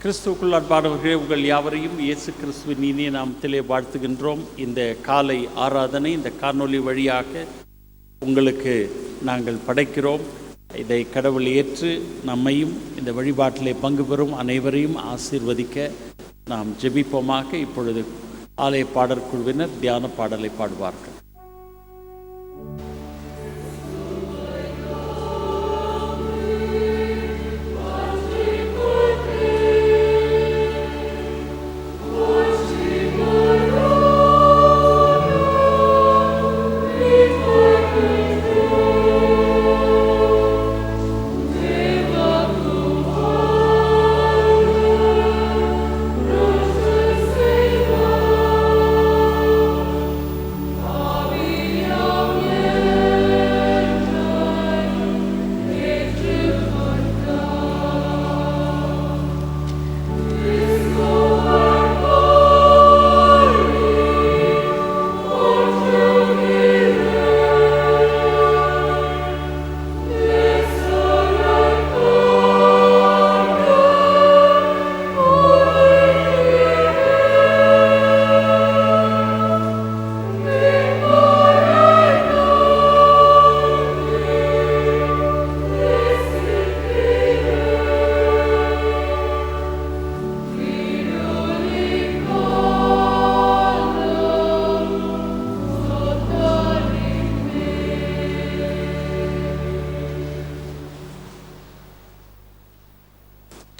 கிறிஸ்துவுக்குள் அன்பானவர்களே, உங்கள் யாவரையும் இயேசு கிறிஸ்துவின் இனிய நாமத்திலே வாழ்த்துகின்றோம். இந்த காலை ஆராதனை இந்த காணொளி வழியாக உங்களுக்கு நாங்கள் படைக்கிறோம். இதை கடவுள் ஏற்று நம்மையும் இந்த வழிபாட்டிலே பங்கு பெறும் அனைவரையும் ஆசீர்வதிக்க நாம் ஜெபிப்போமாக. இப்பொழுது ஆலய பாடற்குழுவினர் தியான பாடலை பாடுவார்கள்.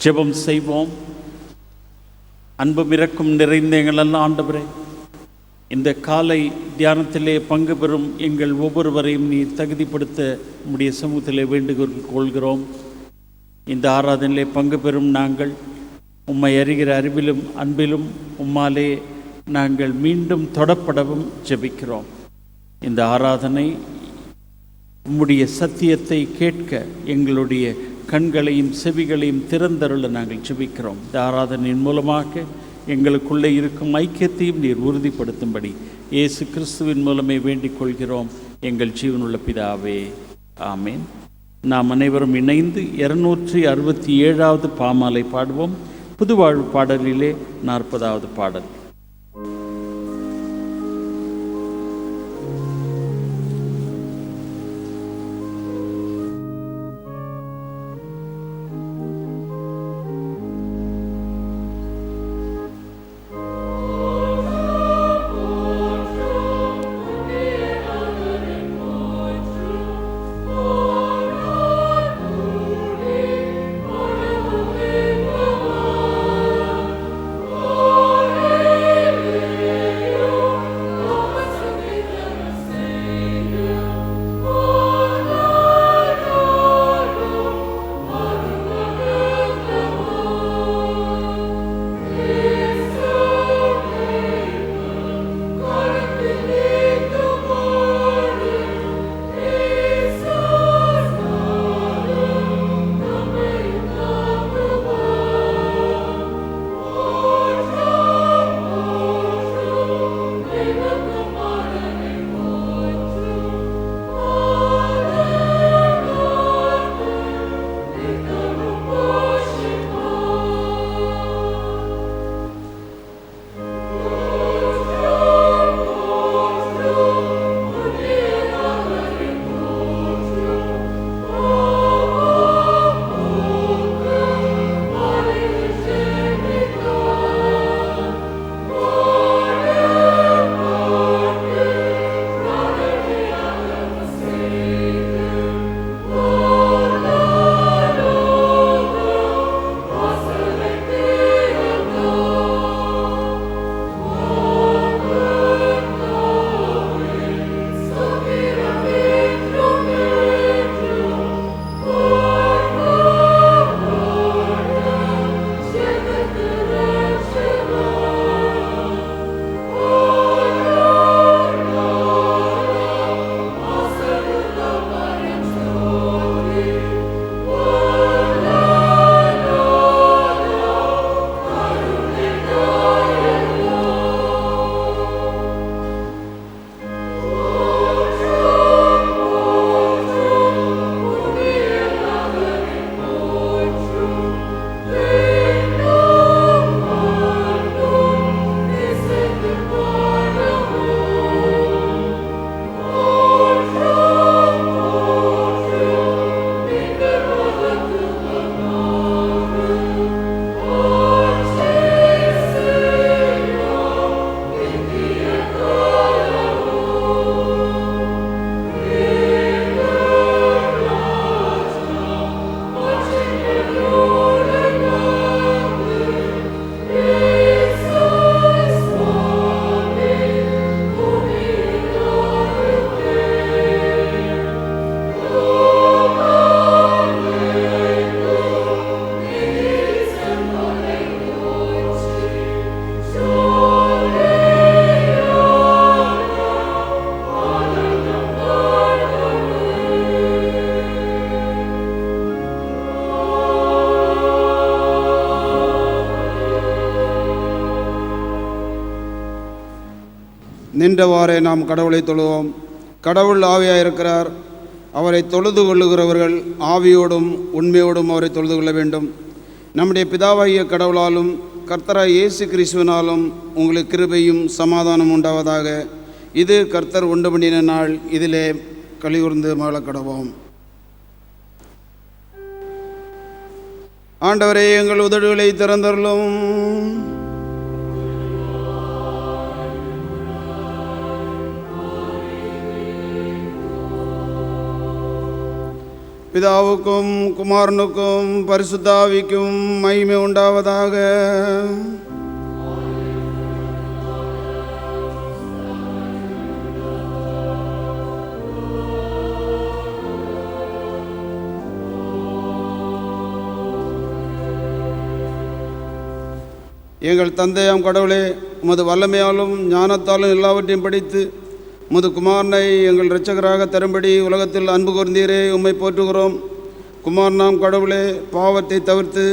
ஜெபம் செய்வோம். அன்பும் இரக்கம் நிறைந்த எங்கள் ஆண்டவரே, இந்த காலை தியானத்திலே பங்கு பெறும் எங்கள் ஒவ்வொருவரையும் நீர் தகுதிப்படுத்த உம்முடைய சமூகத்திலே வேண்டுகோள் கொள்கிறோம். இந்த ஆராதனையிலே பங்கு பெறும் நாங்கள் உம்மை அறிகிற அறிவிலும் அன்பிலும் உம்மாலே நாங்கள் மீண்டும் தொடப்படவும் ஜெபிக்கிறோம். இந்த ஆராதனை உம்முடைய சத்தியத்தை கேட்க எங்களுடைய கண்களையும் செவிகளையும் திறந்தருள நாங்கள் ஜெபிக்கிறோம். இந்த ஆராதனையின் மூலமாக எங்களுக்குள்ளே இருக்கும் ஐக்கியத்தையும் நீர் உறுதிப்படுத்தும்படி இயேசு கிறிஸ்துவின் மூலமே வேண்டிக் கொள்கிறோம் எங்கள் ஜீவனுள்ள பிதாவே, ஆமேன். நாம் அனைவரும் இணைந்து 267வது பாமாலை பாடுவோம். புதுவாழ்வு பாடலிலே 40வது பாடல். Oh நின்றவாறே நாம் கடவுளை தொழுவோம். கடவுள் ஆவியாயிருக்கிறார். அவரை தொழுது கொள்ளுகிறவர்கள் ஆவியோடும் உண்மையோடும் அவரை தொழுது கொள்ள வேண்டும். நம்முடைய பிதாவாகிய கடவுளாலும் கர்த்தராய் இயேசு கிறிஸ்துவினாலும் உங்களுக்கு கிருபையும் சமாதானம் உண்டாவதாக. இது கர்த்தர் உண்டு பண்ணின நாள், இதிலே கலிகூர்ந்து மகள கடவோம். ஆண்டவரே, எங்கள் உதடுகளை திறந்தருளும். பிதாவுக்கும் குமாரனுக்கும் பரிசுத்த ஆவிக்கும் மகிமை உண்டாவதாக. எங்கள் தந்தையாம் கடவுளே, உமது வல்லமையாலும் ஞானத்தாலும் எல்லாவற்றையும் படித்து உமது குமாரனை எங்கள் இரட்சகராக தரும்படி உலகத்தில் அன்பு கூர்ந்தீரே, உம்மை போற்றுகிறோம். குமாரனாம் கடவுளே, பாவத்தை தவிர்த்து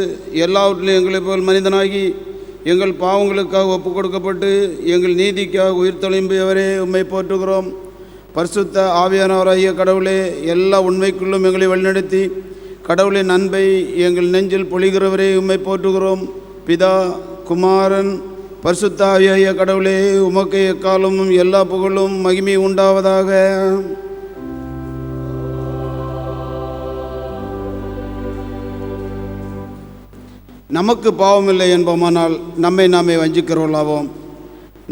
எல்லாவற்றிலும் எங்களை போல் மனிதனாகி எங்கள் பாவங்களுக்காக ஒப்பு கொடுக்கப்பட்டு எங்கள் நீதிக்காக உயிர் தொழும்பியவரே, உம்மை போற்றுகிறோம். பரிசுத்த ஆவியானவராகிய கடவுளே, எல்லா உண்மைக்குள்ளும் எங்களை வழிநடத்தி கடவுளின் அன்பை எங்கள் நெஞ்சில் பொழிகிறவரே, உம்மை போற்றுகிறோம். பிதா, குமாரன், பரிசுத்த ஆவியாகிய கடவுளே, உமக்கு எக்காலமும் எல்லா புகழும் மகிமை உண்டாவதாக. நமக்கு பாவமில்லை என்போமானால் நம்மை நாமே வஞ்சிக்கிறவர்களாவோம்.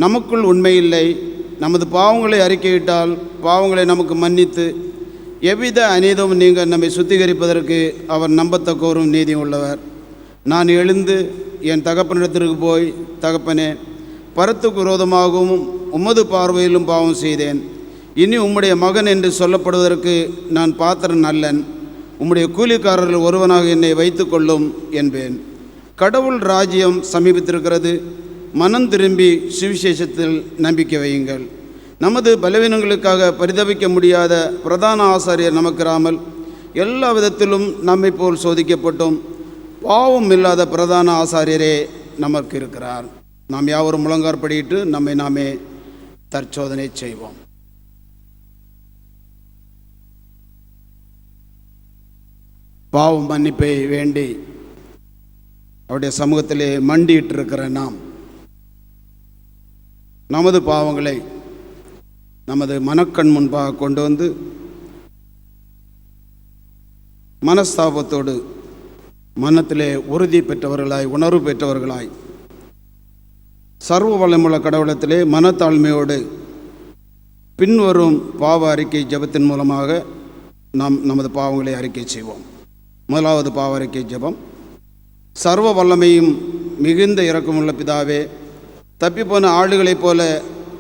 நமக்குள் உண்மையில்லை. நமது பாவங்களை அறிக்கையிட்டால் பாவங்களை நமக்கு மன்னித்து எவ்வித அநீதமும் நீங்கள் நம்மை சுத்திகரிப்பதற்கு அவர் நம்பத்தக்கோரும் நீதி உள்ளவர். நான் எழுந்து என் தகப்பனிடத்திற்கு போய், தகப்பனே, பரத்துக்கு விரோதமாகவும் உமது பார்வையிலும் பாவம் செய்தேன். இனி உம்முடைய மகன் என்று சொல்லப்படுவதற்கு நான் பாத்திரன் அல்லன். உம்முடைய கூலிக்காரர்கள் ஒருவனாக என்னை வைத்து கொள்ளும் என்பேன். கடவுள் ராஜ்யம் சமீபித்திருக்கிறது. மனம் திரும்பி சுவிசேஷத்தில் நம்பிக்கை வையுங்கள். நமது பலவீனங்களுக்காக பரிதவிக்க முடியாத பிரதான ஆசாரியர் நமக்கிராமல் எல்லா விதத்திலும் நம்மை போல் சோதிக்கப்பட்டும் பாவம் இல்லாத பிரதான ஆசாரியரே நமக்கு இருக்கிறார். நாம் யாவரும் முழங்காற்படியிட்டு நம்மை நாமே தற்சோதனை செய்வோம். பாவம் மன்னிப்பை வேண்டி அவருடைய சமூகத்திலே மண்டியிட்டிருக்கிற நாம் நமது பாவங்களை நமது மனக்கண் முன்பாக கொண்டு வந்து மனஸ்தாபத்தோடு மனத்திலே உறுதி பெற்றவர்களாய், உணர்வு பெற்றவர்களாய், சர்வ வல்லமுள்ள கடவுளத்திலே மனத்தாழ்மையோடு பின்வரும் பாவ அறிக்கை ஜெபத்தின் மூலமாக நாம் நமது பாவங்களை அறிக்கை செய்வோம். முதலாவது பாவ அறிக்கை ஜெபம். சர்வ வல்லமையும் மிகுந்த இரக்கமுள்ள பிதாவே, தப்பிப்போன ஆளுகளைப் போல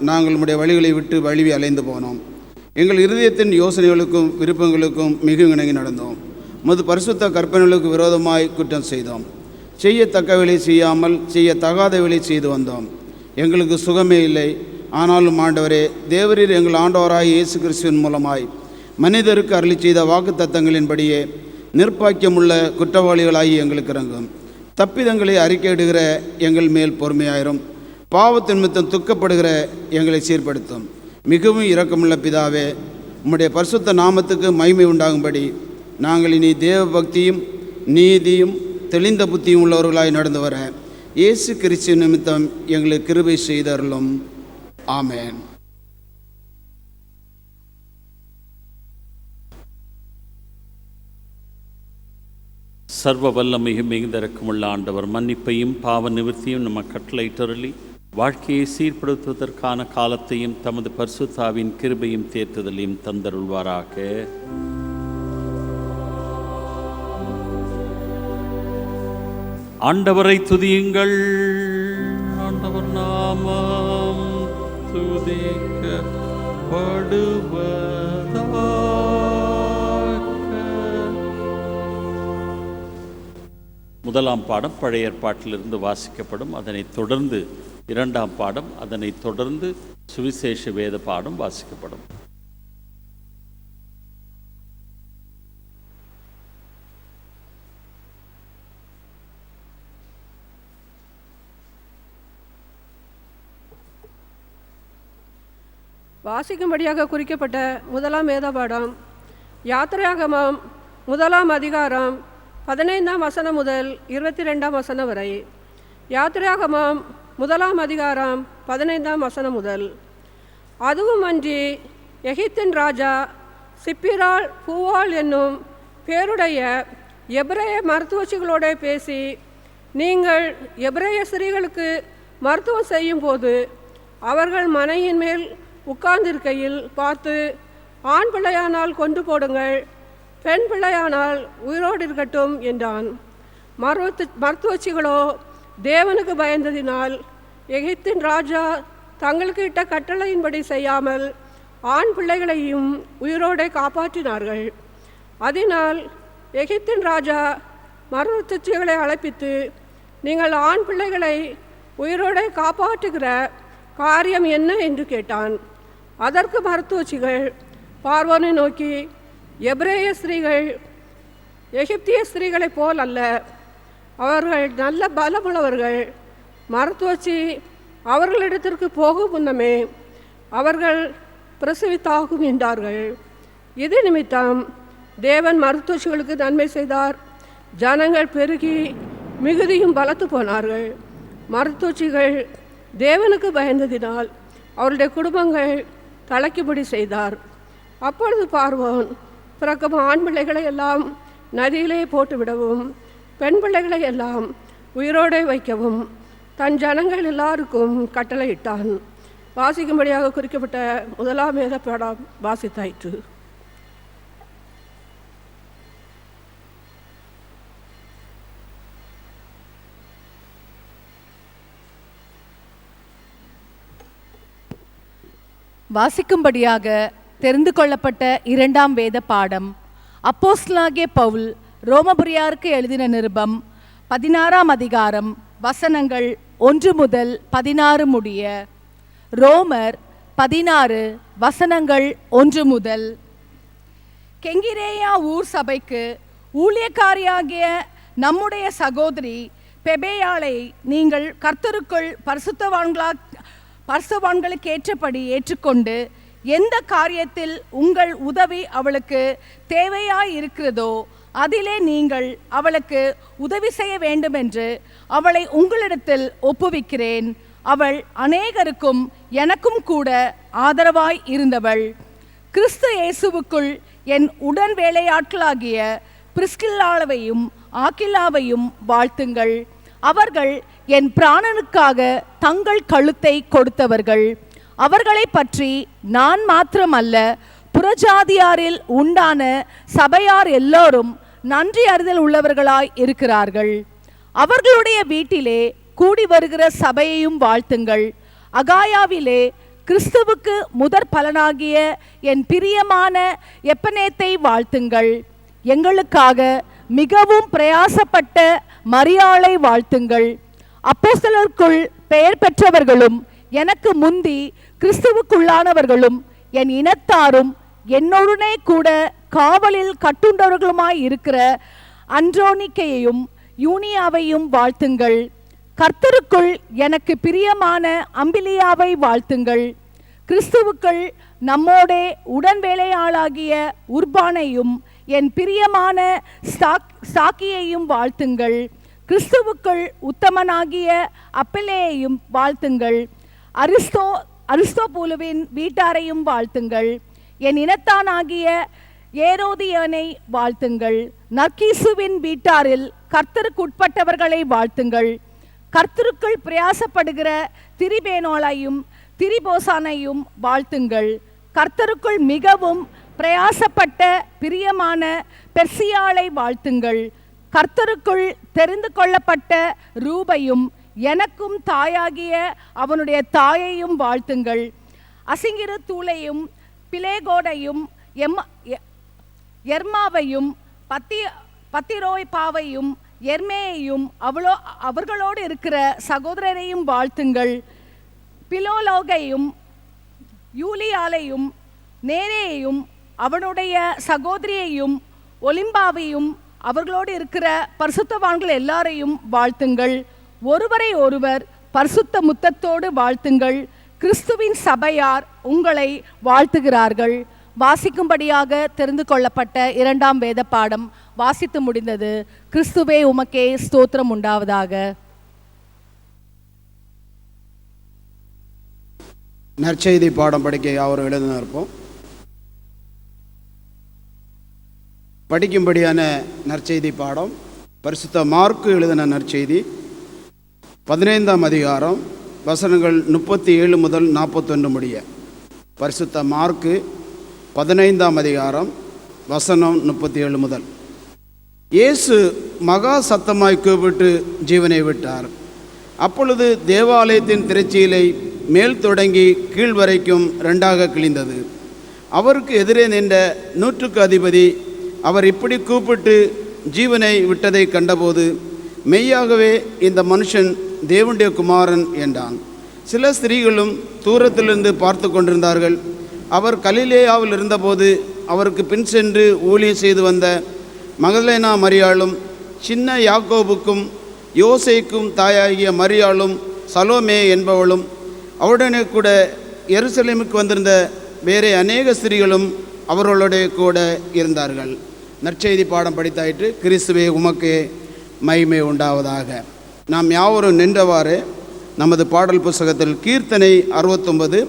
நாங்கள் உம்முடைய வழிகளை விட்டு வழுவி அலைந்து போனோம். எங்கள் இருதயத்தின் யோசனைகளுக்கும் விருப்பங்களுக்கும் மிக இணங்கி நடந்தோம். உமது பரிசுத்த கற்பனைகளுக்கு விரோதமாய் குற்றம் செய்தோம். செய்யத்தக்கவளை செய்யாமல் செய்யத்தகாதவளை செய்து வந்தோம். எங்களுக்கு சுகமே இல்லை. ஆனாலும் ஆண்டவரே, தேவரீர் எங்கள் ஆண்டவராய் இயேசு கிறிஸ்துவின் மூலமாய் மனிதருக்கு அருளி செய்த வாக்கு தத்தங்களின்படியே நிர்பாக்கியமுள்ள குற்றவாளிகளாகி எங்களுக்கு இறங்கும். தப்பிதங்களை அறிக்கையிடுகிற எங்கள் மேல் பொறுமையாயிரும். பாவத்தின் நிமித்தம் துக்கப்படுகிற எங்களை சீர்படுத்தும். மிகவும் இரக்கமுள்ள பிதாவே, உம்முடைய பரிசுத்த நாமத்துக்கு மகிமை உண்டாகும்படி நாங்கள் இனி தேவ பக்தியும் நீதியும் தெளிந்த புத்தியும் உள்ளவர்களாய் நடந்து வர இயேசு கிறிஸ்து நிமித்தம் எங்களுக்கு கிருபை செய்தருளும். ஆமென். சர்வ வல்லமையும் மிகுந்த இரக்கமுள்ள ஆண்டவர் மன்னிப்பையும் பாவ நிவர்த்தியும் நம்ம கட்டளையிட்டருளி வாழ்க்கையை சீர்படுத்துவதற்கான காலத்தையும் தமது பரிசுத்தாவின் கிருபையும் தேற்றுதலையும் தந்தருள்வாராக. ஆண்டவரை துதியுங்கள். ஆண்டவர் நாமம் துதிக்கப்படுவதாக. முதலாம் பாடம் பழைய ஏற்பாட்டிலிருந்து வாசிக்கப்படும். அதனைத் தொடர்ந்து இரண்டாம் பாடம், அதனைத் தொடர்ந்து சுவிசேஷ வேத பாடம் வாசிக்கப்படும். வாசிக்கும்படியாக குறிக்கப்பட்ட முதலாம் வேதபாடம் யாத்திராகமம் 1 அதிகாரம் 15 வசனம் முதல் 22 வசனம் வரை. யாத்திராகமம் 1 அதிகாரம் 15 வசனம் முதல். அதுவும் அன்றி எகிப்தின் ராஜா சிப்பிராள் பூவாள் என்னும் பேருடைய எபிரேய மருத்துவச்சிகளோடு பேசி, நீங்கள் எபிரேய ஸ்திரீகளுக்கு மருத்துவம் செய்யும்போது அவர்கள் மனையின் மேல் உட்கார்ந்திருக்கையில் பார்த்து, ஆண் பிள்ளையானால் கொண்டு போடுங்கள், பெண் பிள்ளையானால் உயிரோடு இருக்கட்டும் என்றான். மருத்துவச்சிகளோ தேவனுக்கு பயந்ததினால் எகிப்தின் ராஜா தங்களுக்கு இட்ட கட்டளையின்படி செய்யாமல் ஆண் பிள்ளைகளையும் உயிரோடு காப்பாற்றினார்கள். அதனால் எகிப்தின் ராஜா மருத்துவச்சிகளை அழைப்பித்து, நீங்கள் ஆண் பிள்ளைகளை உயிரோடு காப்பாற்றுகிற காரியம் என்ன என்று கேட்டான். அதற்கு மருத்துவச்சிகள் பார்வோனை நோக்கி, எபிரேய ஸ்திரீகள் எகிப்திய ஸ்திரீகளைப் போல் அல்ல, அவர்கள் நல்ல பலமுள்ளவர்கள். மருத்துவச்சி அவர்களிடத்திற்கு போகும் முன்னமே அவர்கள் பிரசவித்தாகும் என்றார்கள். இது நிமித்தம் தேவன் மருத்துவச்சிகளுக்கு நன்மை செய்தார். ஜனங்கள் பெருகி மிகுதியும் பலத்து போனார்கள். மருத்துவச்சிகள் தேவனுக்கு பயந்ததினால் அவருடைய குடும்பங்கள் தலைக்கும்படி செய்தார். அப்பொழுது பார்வோன் பிறக்கும் ஆண் பிள்ளைகளை எல்லாம் நதியிலே போட்டுவிடவும், பெண் பிள்ளைகளை எல்லாம் உயிரோடு வைக்கவும் தன் ஜனங்கள் எல்லாருக்கும் கட்டளையிட்டான். வாசிக்கும்படியாக குறிக்கப்பட்ட முதலாம் வேதபாடம் வாசித்தாயிற்று. வாசிக்கும்படியாக தெரிந்து கொள்ளப்பட்ட இரண்டாம் வேத பாடம் அப்போஸ்தலனாகிய பவுல் ரோமபுரியாருக்கு எழுதின நிருபம் 16 அதிகாரம் வசனங்கள் 1 முதல் 16 முடிய. ரோமர் 16 வசனங்கள் 1 முதல். கெங்கிரேயா ஊர் சபைக்கு ஊழியக்காரியாகிய நம்முடைய சகோதரி பெபேயாளை நீங்கள் கர்த்தருக்குள் பரிசுத்தவான்களுக்கு ஏற்றபடி ஏற்றுக்கொண்டு, எந்த காரியத்தில் உங்கள் உதவி அவளுக்கு தேவையாய் இருக்கிறதோ அதிலே நீங்கள் அவளுக்கு உதவி செய்ய வேண்டுமென்று அவளை உங்களிடத்தில் ஒப்புவிக்கிறேன். அவள் அநேகருக்கும் எனக்கும் கூட ஆதரவாய் இருந்தவள். கிறிஸ்து இயேசுவுக்குள் என் உடன் வேலையாட்களாகிய பிரிஸ்கில்லாவையும் ஆக்கில்லாவையும் வாழ்த்துங்கள். அவர்கள் என் பிராணனுக்காக தங்கள் கழுத்தை கொடுத்தவர்கள். அவர்களை பற்றி நான் மாத்திரமல்ல, புறஜாதியாரில் உண்டான சபையார் எல்லோரும் நன்றி அறிதல் உள்ளவர்களாய் இருக்கிறார்கள். அவர்களுடைய வீட்டிலே கூடி வருகிற சபையையும் வாழ்த்துங்கள். அகாயாவிலே கிறிஸ்துவுக்கு முதற் பலனாகிய என் பிரியமான எப்பனேத்தை வாழ்த்துங்கள். எங்களுக்காக மிகவும் பிரயாசப்பட்ட மரியாளை வாழ்த்துங்கள். அப்போஸ்தலருக்குள் பெயர் பெற்றவர்களும் எனக்கு முந்தி கிறிஸ்துவுக்குள்ளானவர்களும் என் இனத்தாரும் என்னுடனே கூட காவலில் கட்டுண்டவர்களுமாய் இருக்கிற அன்றோனிக்கையையும் யூனியாவையும் வாழ்த்துங்கள். கர்த்தருக்குள் எனக்கு பிரியமான அம்பிலியாவை வாழ்த்துங்கள். கிறிஸ்துவுக்குள் நம்மோடே உடன் வேலையாளாகிய உர்பானையும் என் பிரியமான சாக்கியையும் வாழ்த்துங்கள். கிறிஸ்துவுக்குள் உத்தமனாகிய அப்பெலேயையும் வாழ்த்துங்கள். அரிஸ்தோபூலுவின் வீட்டாரையும் வாழ்த்துங்கள். என் இனத்தானாகிய ஏரோதியனை வாழ்த்துங்கள். நர்கீசுவின் வீட்டாரில் கர்த்தருக்கு உட்பட்டவர்களை வாழ்த்துங்கள். கர்த்தருக்குள் பிரயாசப்படுகிற திரிபேனோலையும் திரிபோசானையும் வாழ்த்துங்கள். கர்த்தருக்குள் மிகவும் பிரயாசப்பட்ட பிரியமான பெர்சியாளை வாழ்த்துங்கள். கர்த்தருக்குள் தெரிந்து கொள்ளப்பட்ட ரூபையும் எனக்கும் தாயாகிய அவனுடைய தாயையும் வாழ்த்துங்கள். அசிங்கிரு தூளையும் பிலேகோடையும் எர்மாவையும் பத்திரோய்பாவையும் எர்மேயையும் அவர்களோடு இருக்கிற சகோதரரையும் வாழ்த்துங்கள். பிலோலோகையும் யூலியாலையும் நேரேயையும் அவனுடைய சகோதரியையும் ஒலிம்பாவையும் அவர்களோடு இருக்கிற பரிசுத்தவான்கள் எல்லாரையும் வாழ்த்துங்கள். ஒருவரை ஒருவர் பரிசுத்த முத்தத்தோடு வாழ்த்துங்கள். கிறிஸ்துவின் சபையார் உங்களை வாழ்த்துகிறார்கள். வாசிக்கும்படியாக தெரிந்து கொள்ளப்பட்ட 2ஆம் வேத பாடம் வாசித்து முடிந்தது. கிறிஸ்துவே உமக்கே ஸ்தோத்திரம் உண்டாவதாக. நற்செய்தி பாடம் படிக்க யாவரும் எழுதினா இருப்போம். படிக்கும்படியான நற்செய்தி பாடம் பரிசுத்த மார்க்கு எழுதின நற்செய்தி 15ஆம் அதிகாரம் வசனங்கள் 37 முதல் 41 முடிய. பரிசுத்த மார்க்கு 15ஆம் அதிகாரம் வசனம் 37 முதல். இயேசு மகா சத்தமாய் கூப்பிட்டு ஜீவனை விட்டார். அப்பொழுது தேவாலயத்தின் திரைச்சீலை மேல் தொடங்கி கீழ் வரைக்கும் 2ஆக கிழிந்தது. அவருக்கு எதிரே நின்ற 100க்கு அதிபதி அவர் இப்படி கூப்பிட்டு ஜீவனை விட்டதை கண்டபோது, மெய்யாகவே இந்த மனுஷன் தேவனுடைய குமாரன் என்றான். சில ஸ்திரீகளும் தூரத்திலிருந்து பார்த்து கொண்டிருந்தார்கள். அவர் கலிலேயாவில் இருந்தபோது அவருக்கு பின் சென்று ஊழியம் செய்து வந்த மகதலேனா மரியாளும், சின்ன யாக்கோபுக்கும் யோசேக்கும் தாயாகிய மரியாளும், சலோமே என்பவளும், அவருடனே கூட எருசலேமுக்கு வந்திருந்த வேறே அநேக ஸ்திரீகளும் அவர்களுடைய கூட இருந்தார்கள். நற்செய்தி பாடம் படித்தாயிற்று. கிறிஸ்துவே உமக்கே மகிமை உண்டாவதாக. நாம் யாவரும் நின்றவாறு நமது பாடல் புஸ்தகத்தில் கீர்த்தனை 69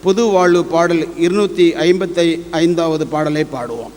புது வாழ்வு பாடல் 255வது பாடலை பாடுவோம்.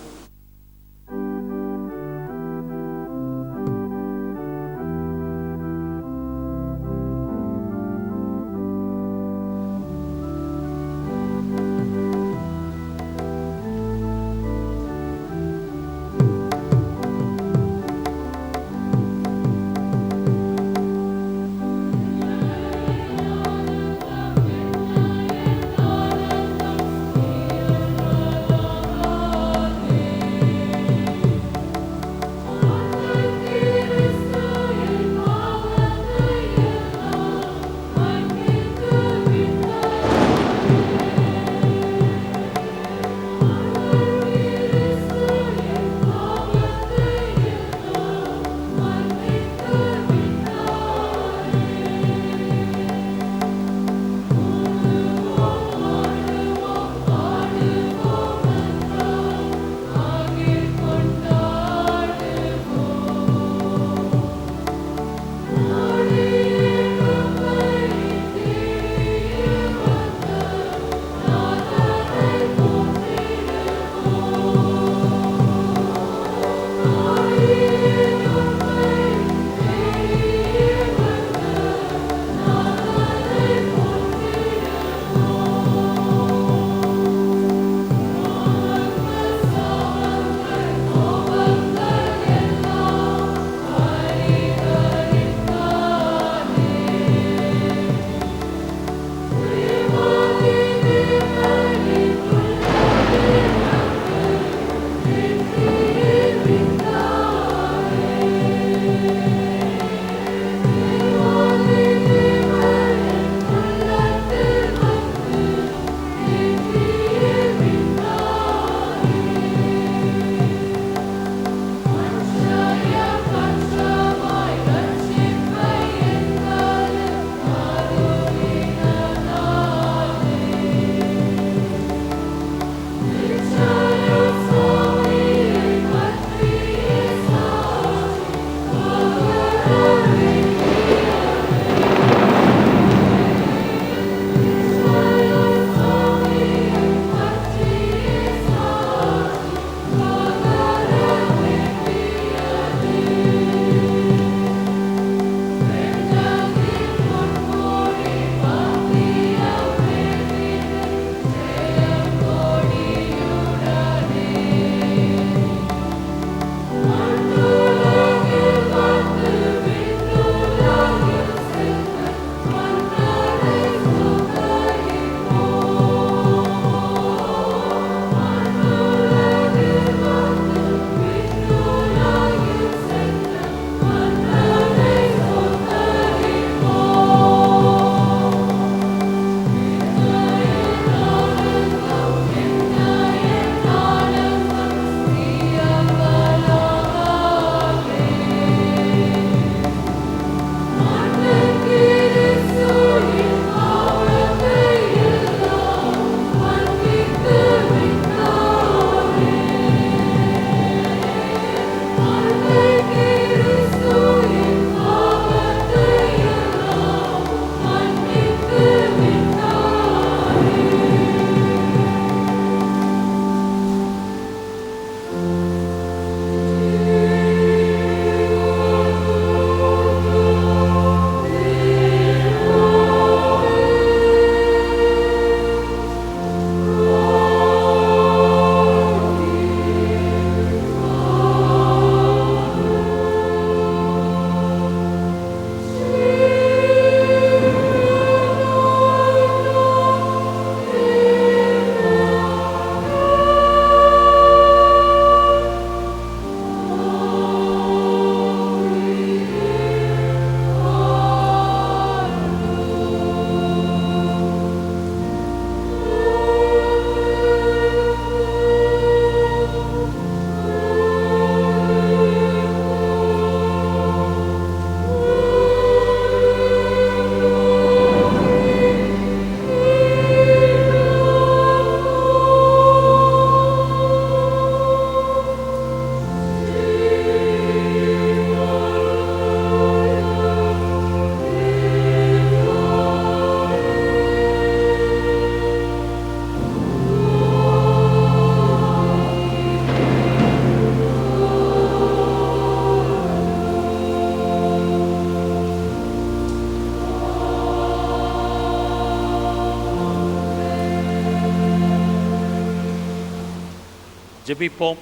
ஜெபிப்போம்.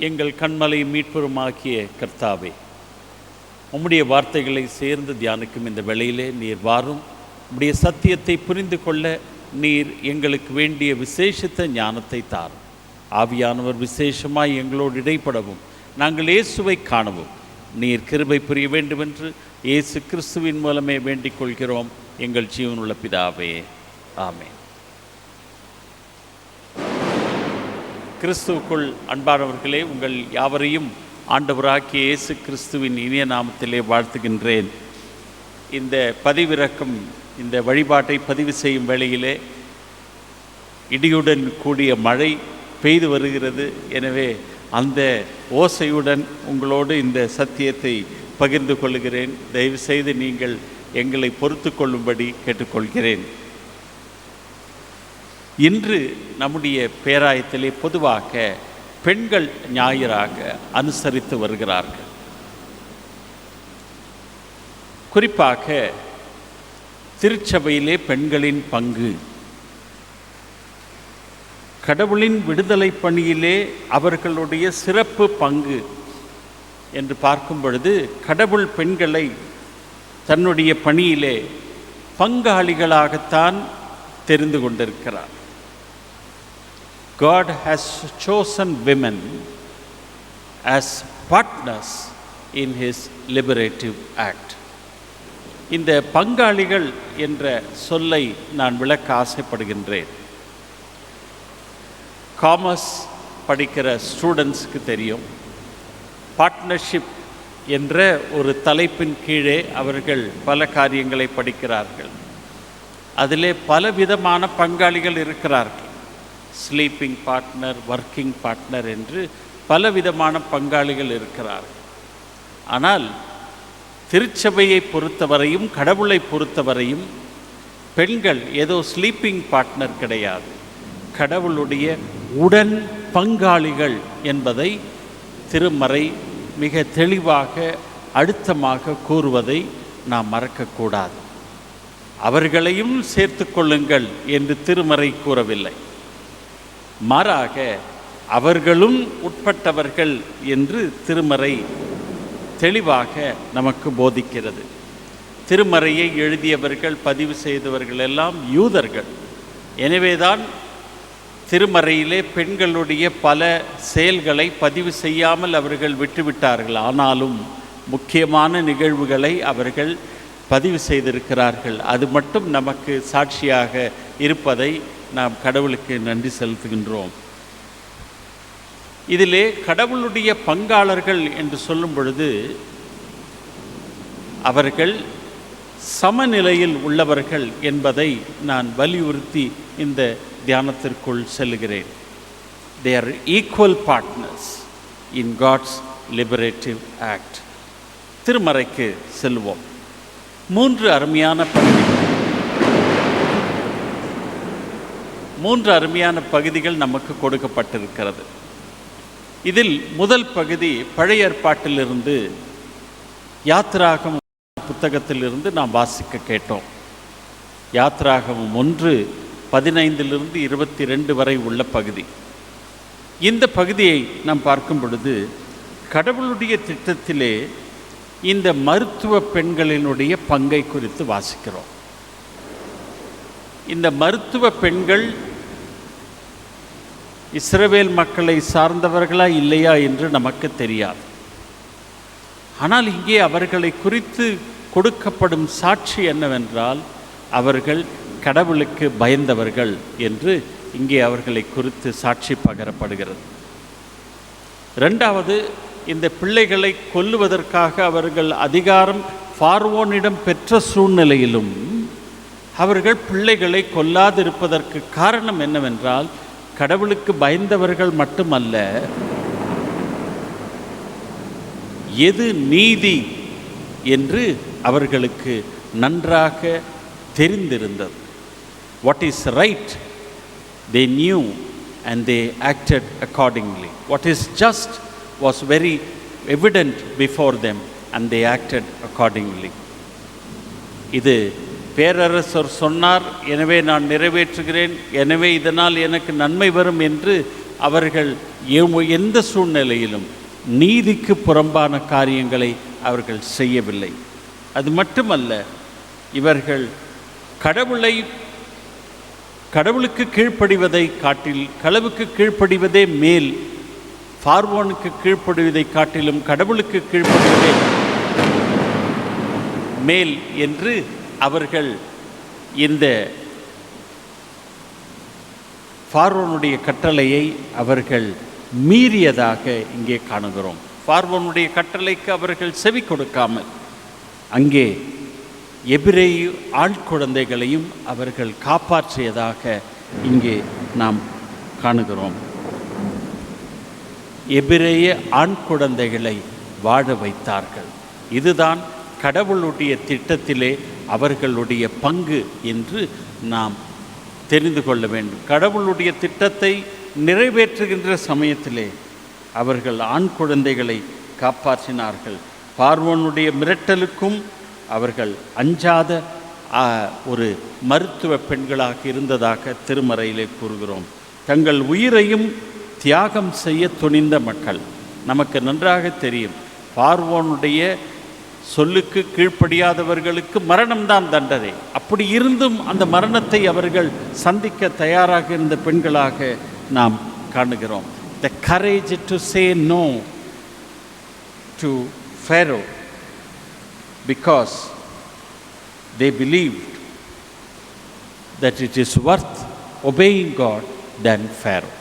எங்கள் கண்மலை மீட்பெருமாகிய கர்த்தாவே, உம்முடைய வார்த்தைகளை சேர்ந்து தியானிக்கும் இந்த வேளையிலே நீர் வாரும். உம்முடைய சத்தியத்தை புரிந்து கொள்ள நீர் எங்களுக்கு வேண்டிய விசேஷித்த ஞானத்தை தாரும். ஆவியானவர் விசேஷமாய் எங்களோடு இடைப்படவும் நாங்கள் இயேசுவை காணவும் நீர் கிருபை புரிய வேண்டுமென்று இயேசு கிறிஸ்துவின் மூலமே வேண்டிக் கொள்கிறோம் எங்கள் ஜீவனுள்ள பிதாவே, ஆமென். கிறிஸ்துவுக்குள் அன்பானவர்களே, உங்கள் யாவரையும் ஆண்டவராகிய இயேசு கிறிஸ்துவின் இனிய நாமத்திலே வாழ்த்துகின்றேன். இந்த பதிவிறக்கம், இந்த வழிபாட்டை பதிவு செய்யும் வேளையிலே இடியுடன் கூடிய மழை பெய்து வருகிறது. எனவே அந்த ஓசையுடன் உங்களோடு இந்த சத்தியத்தை பகிர்ந்து கொள்கிறேன். தயவுசெய்து நீங்கள் எங்களை பொறுத்து கொள்ளும்படி கேட்டுக்கொள்கிறேன். இன்று நம்முடைய பேராயத்திலே பொதுவாக பெண்கள் ஞாயிறாக அனுசரித்து வருகிறார்கள். குறிப்பாக திருச்சபையிலே பெண்களின் பங்கு, கடவுளின் விடுதலை பணியிலே அவர்களுடைய சிறப்பு பங்கு என்று பார்க்கும் பொழுது, கடவுள் பெண்களை தன்னுடைய பணியிலே பங்காளிகளாகத்தான் தெரிந்து கொண்டிருக்கிறார். God has chosen women as partners in his liberative act. இந்த பங்காளிகள் என்ற சொல்லை நான் விளக்க ஆசைப்படுகின்றேன். காமர்ஸ் படிக்கிற ஸ்டூடெண்ட்ஸுக்கு தெரியும், பார்ட்னர்ஷிப் என்ற ஒரு தலைப்பின் கீழே அவர்கள் பல காரியங்களை படிக்கிறார்கள். அதிலே பலவிதமான பங்காளிகள் இருக்கிறார்கள். ஸ்லீப்பிங் பார்ட்னர், ஒர்க்கிங் பார்ட்னர் என்று பலவிதமான பங்காளிகள் இருக்கிறார்கள். ஆனால் திருச்சபையை பொறுத்தவரையும், கடவுளை பொறுத்தவரையும் பெண்கள் ஏதோ ஸ்லீப்பிங் பார்ட்னர் கிடையாது, கடவுளுடைய உடன் பங்காளிகள் என்பதை திருமறை மிக தெளிவாக அழுத்தமாக கூறுவதை நாம் மறக்கக்கூடாது. அவர்களையும் சேர்த்து கொள்ளுங்கள் என்று திருமறை கூறவில்லை, மாறாக அவர்களும் உட்பட்டவர்கள் என்று திருமறை தெளிவாக நமக்கு போதிக்கிறது. திருமறையை எழுதியவர்கள், பதிவு செய்தவர்கள் எல்லாம் யூதர்கள். எனவேதான் திருமறையிலே பெண்களுடைய பல செயல்களை பதிவு செய்யாமல் அவர்கள் விட்டுவிட்டார்கள். ஆனாலும் முக்கியமான நிகழ்வுகளை அவர்கள் பதிவு செய்திருக்கிறார்கள். அது மட்டும் நமக்கு சாட்சியாக இருப்பதை நாம் கடவுளுக்கு நன்றி செலுத்துகின்றோம். இதிலே கடவுளுடைய பங்காளர்கள் என்று சொல்லும் பொழுது அவர்கள் சமநிலையில் உள்ளவர்கள் என்பதை நான் வலியுறுத்தி இந்த தியானத்திற்குள் செல்லுகிறேன். They are equal partners in God's liberative act. திருமறைக்கு செல்வோம். 3 அருமையான பகுதிகள் நமக்கு கொடுக்கப்பட்டிருக்கிறது. இதில் முதல் பகுதி பழைய ஏற்பாட்டிலிருந்து, யாத்திராகமம் புத்தகத்திலிருந்து நாம் வாசிக்க கேட்டோம். யாத்திராகமம் 1:15-22 வரை உள்ள பகுதி. இந்த பகுதியை நாம் பார்க்கும் பொழுது கடவுளுடைய திட்டத்திலே இந்த மருத்துவ பெண்களினுடைய பங்கை குறித்து வாசிக்கிறோம். இந்த மருத்துவ பெண்கள் இஸ்ரவேல் மக்களை சார்ந்தவர்களா இல்லையா என்று நமக்கு தெரியாது. ஆனால் இங்கே அவர்களை குறித்து கொடுக்கப்படும் சாட்சி என்னவென்றால், அவர்கள் கடவுளுக்கு பயந்தவர்கள் என்று இங்கே அவர்களை குறித்து சாட்சி பகரப்படுகிறது. இரண்டாவது, இந்த பிள்ளைகளை கொல்லுவதற்காக அவர்கள் அதிகாரம் பார்வோனிடம் பெற்ற சூழ்நிலையிலும் அவர்கள் பிள்ளைகளை கொல்லாதிருப்பதற்கு காரணம் என்னவென்றால், கடவுளுக்கு பயந்தவர்கள் மட்டுமல்ல, எது நீதி என்று அவர்களுக்கு நன்றாக தெரிந்திருந்தது. What is right, they knew and they acted accordingly. What is just was very evident before them and they acted accordingly. இது பேரரசர் சொன்னார், எனவே நான் நிறைவேற்றுகிறேன், எனவே இதனால் எனக்கு நன்மை வரும் என்று அவர்கள் எந்த சூழ்நிலையிலும் நீதிக்கு புறம்பான காரியங்களை அவர்கள் செய்யவில்லை. அது மட்டுமல்ல, இவர்கள் கடவுளுக்கு கீழ்ப்படிவதை காட்டில் களவுக்கு கீழ்ப்படிவதே மேல், பார்வோனுக்கு கீழ்ப்படிவதை காட்டிலும் கடவுளுக்கு கீழ்ப்படிவதே மேல் என்று அவர்கள் இந்த பார்வோனுடைய கட்டளையை அவர்கள் மீறியதாக இங்கே காணுகிறோம். பார்வோனுடைய கட்டளைக்கு அவர்கள் செவி கொடுக்காமல் அங்கே எபிரேய ஆண் குழந்தைகளையும் அவர்கள் காப்பாற்றியதாக இங்கே நாம் காணுகிறோம். எபிரேய ஆண் குழந்தைகளை வாழ வைத்தார்கள். இதுதான் கடவுளுடைய திட்டத்திலே அவர்களுடைய பங்கு என்று நாம் தெரிந்து கொள்ள வேண்டும். கடவுளுடைய திட்டத்தை நிறைவேற்றுகின்ற சமயத்திலே அவர்கள் ஆண் குழந்தைகளை காப்பாற்றினார்கள். பார்வோனுடைய மிரட்டலுக்கும் அவர்கள் அஞ்சாத ஒரு மருத்துவ பெண்களாக இருந்ததாக திருமறையிலே கூறுகிறோம். தங்கள் உயிரையும் தியாகம் செய்ய துணிந்த மக்கள். நமக்கு நன்றாக தெரியும், பார்வோனுடைய சொல்லுக்கு கீழ்ப்படியாதவர்களுக்கு மரணம்தான் தண்டனை. அப்படி இருந்தும் அந்த மரணத்தை அவர்கள் சந்திக்க தயாராக இருந்த பெண்களாக நாம் காணுகிறோம். The courage to say no to Pharaoh because they believed that it is worth obeying God than Pharaoh.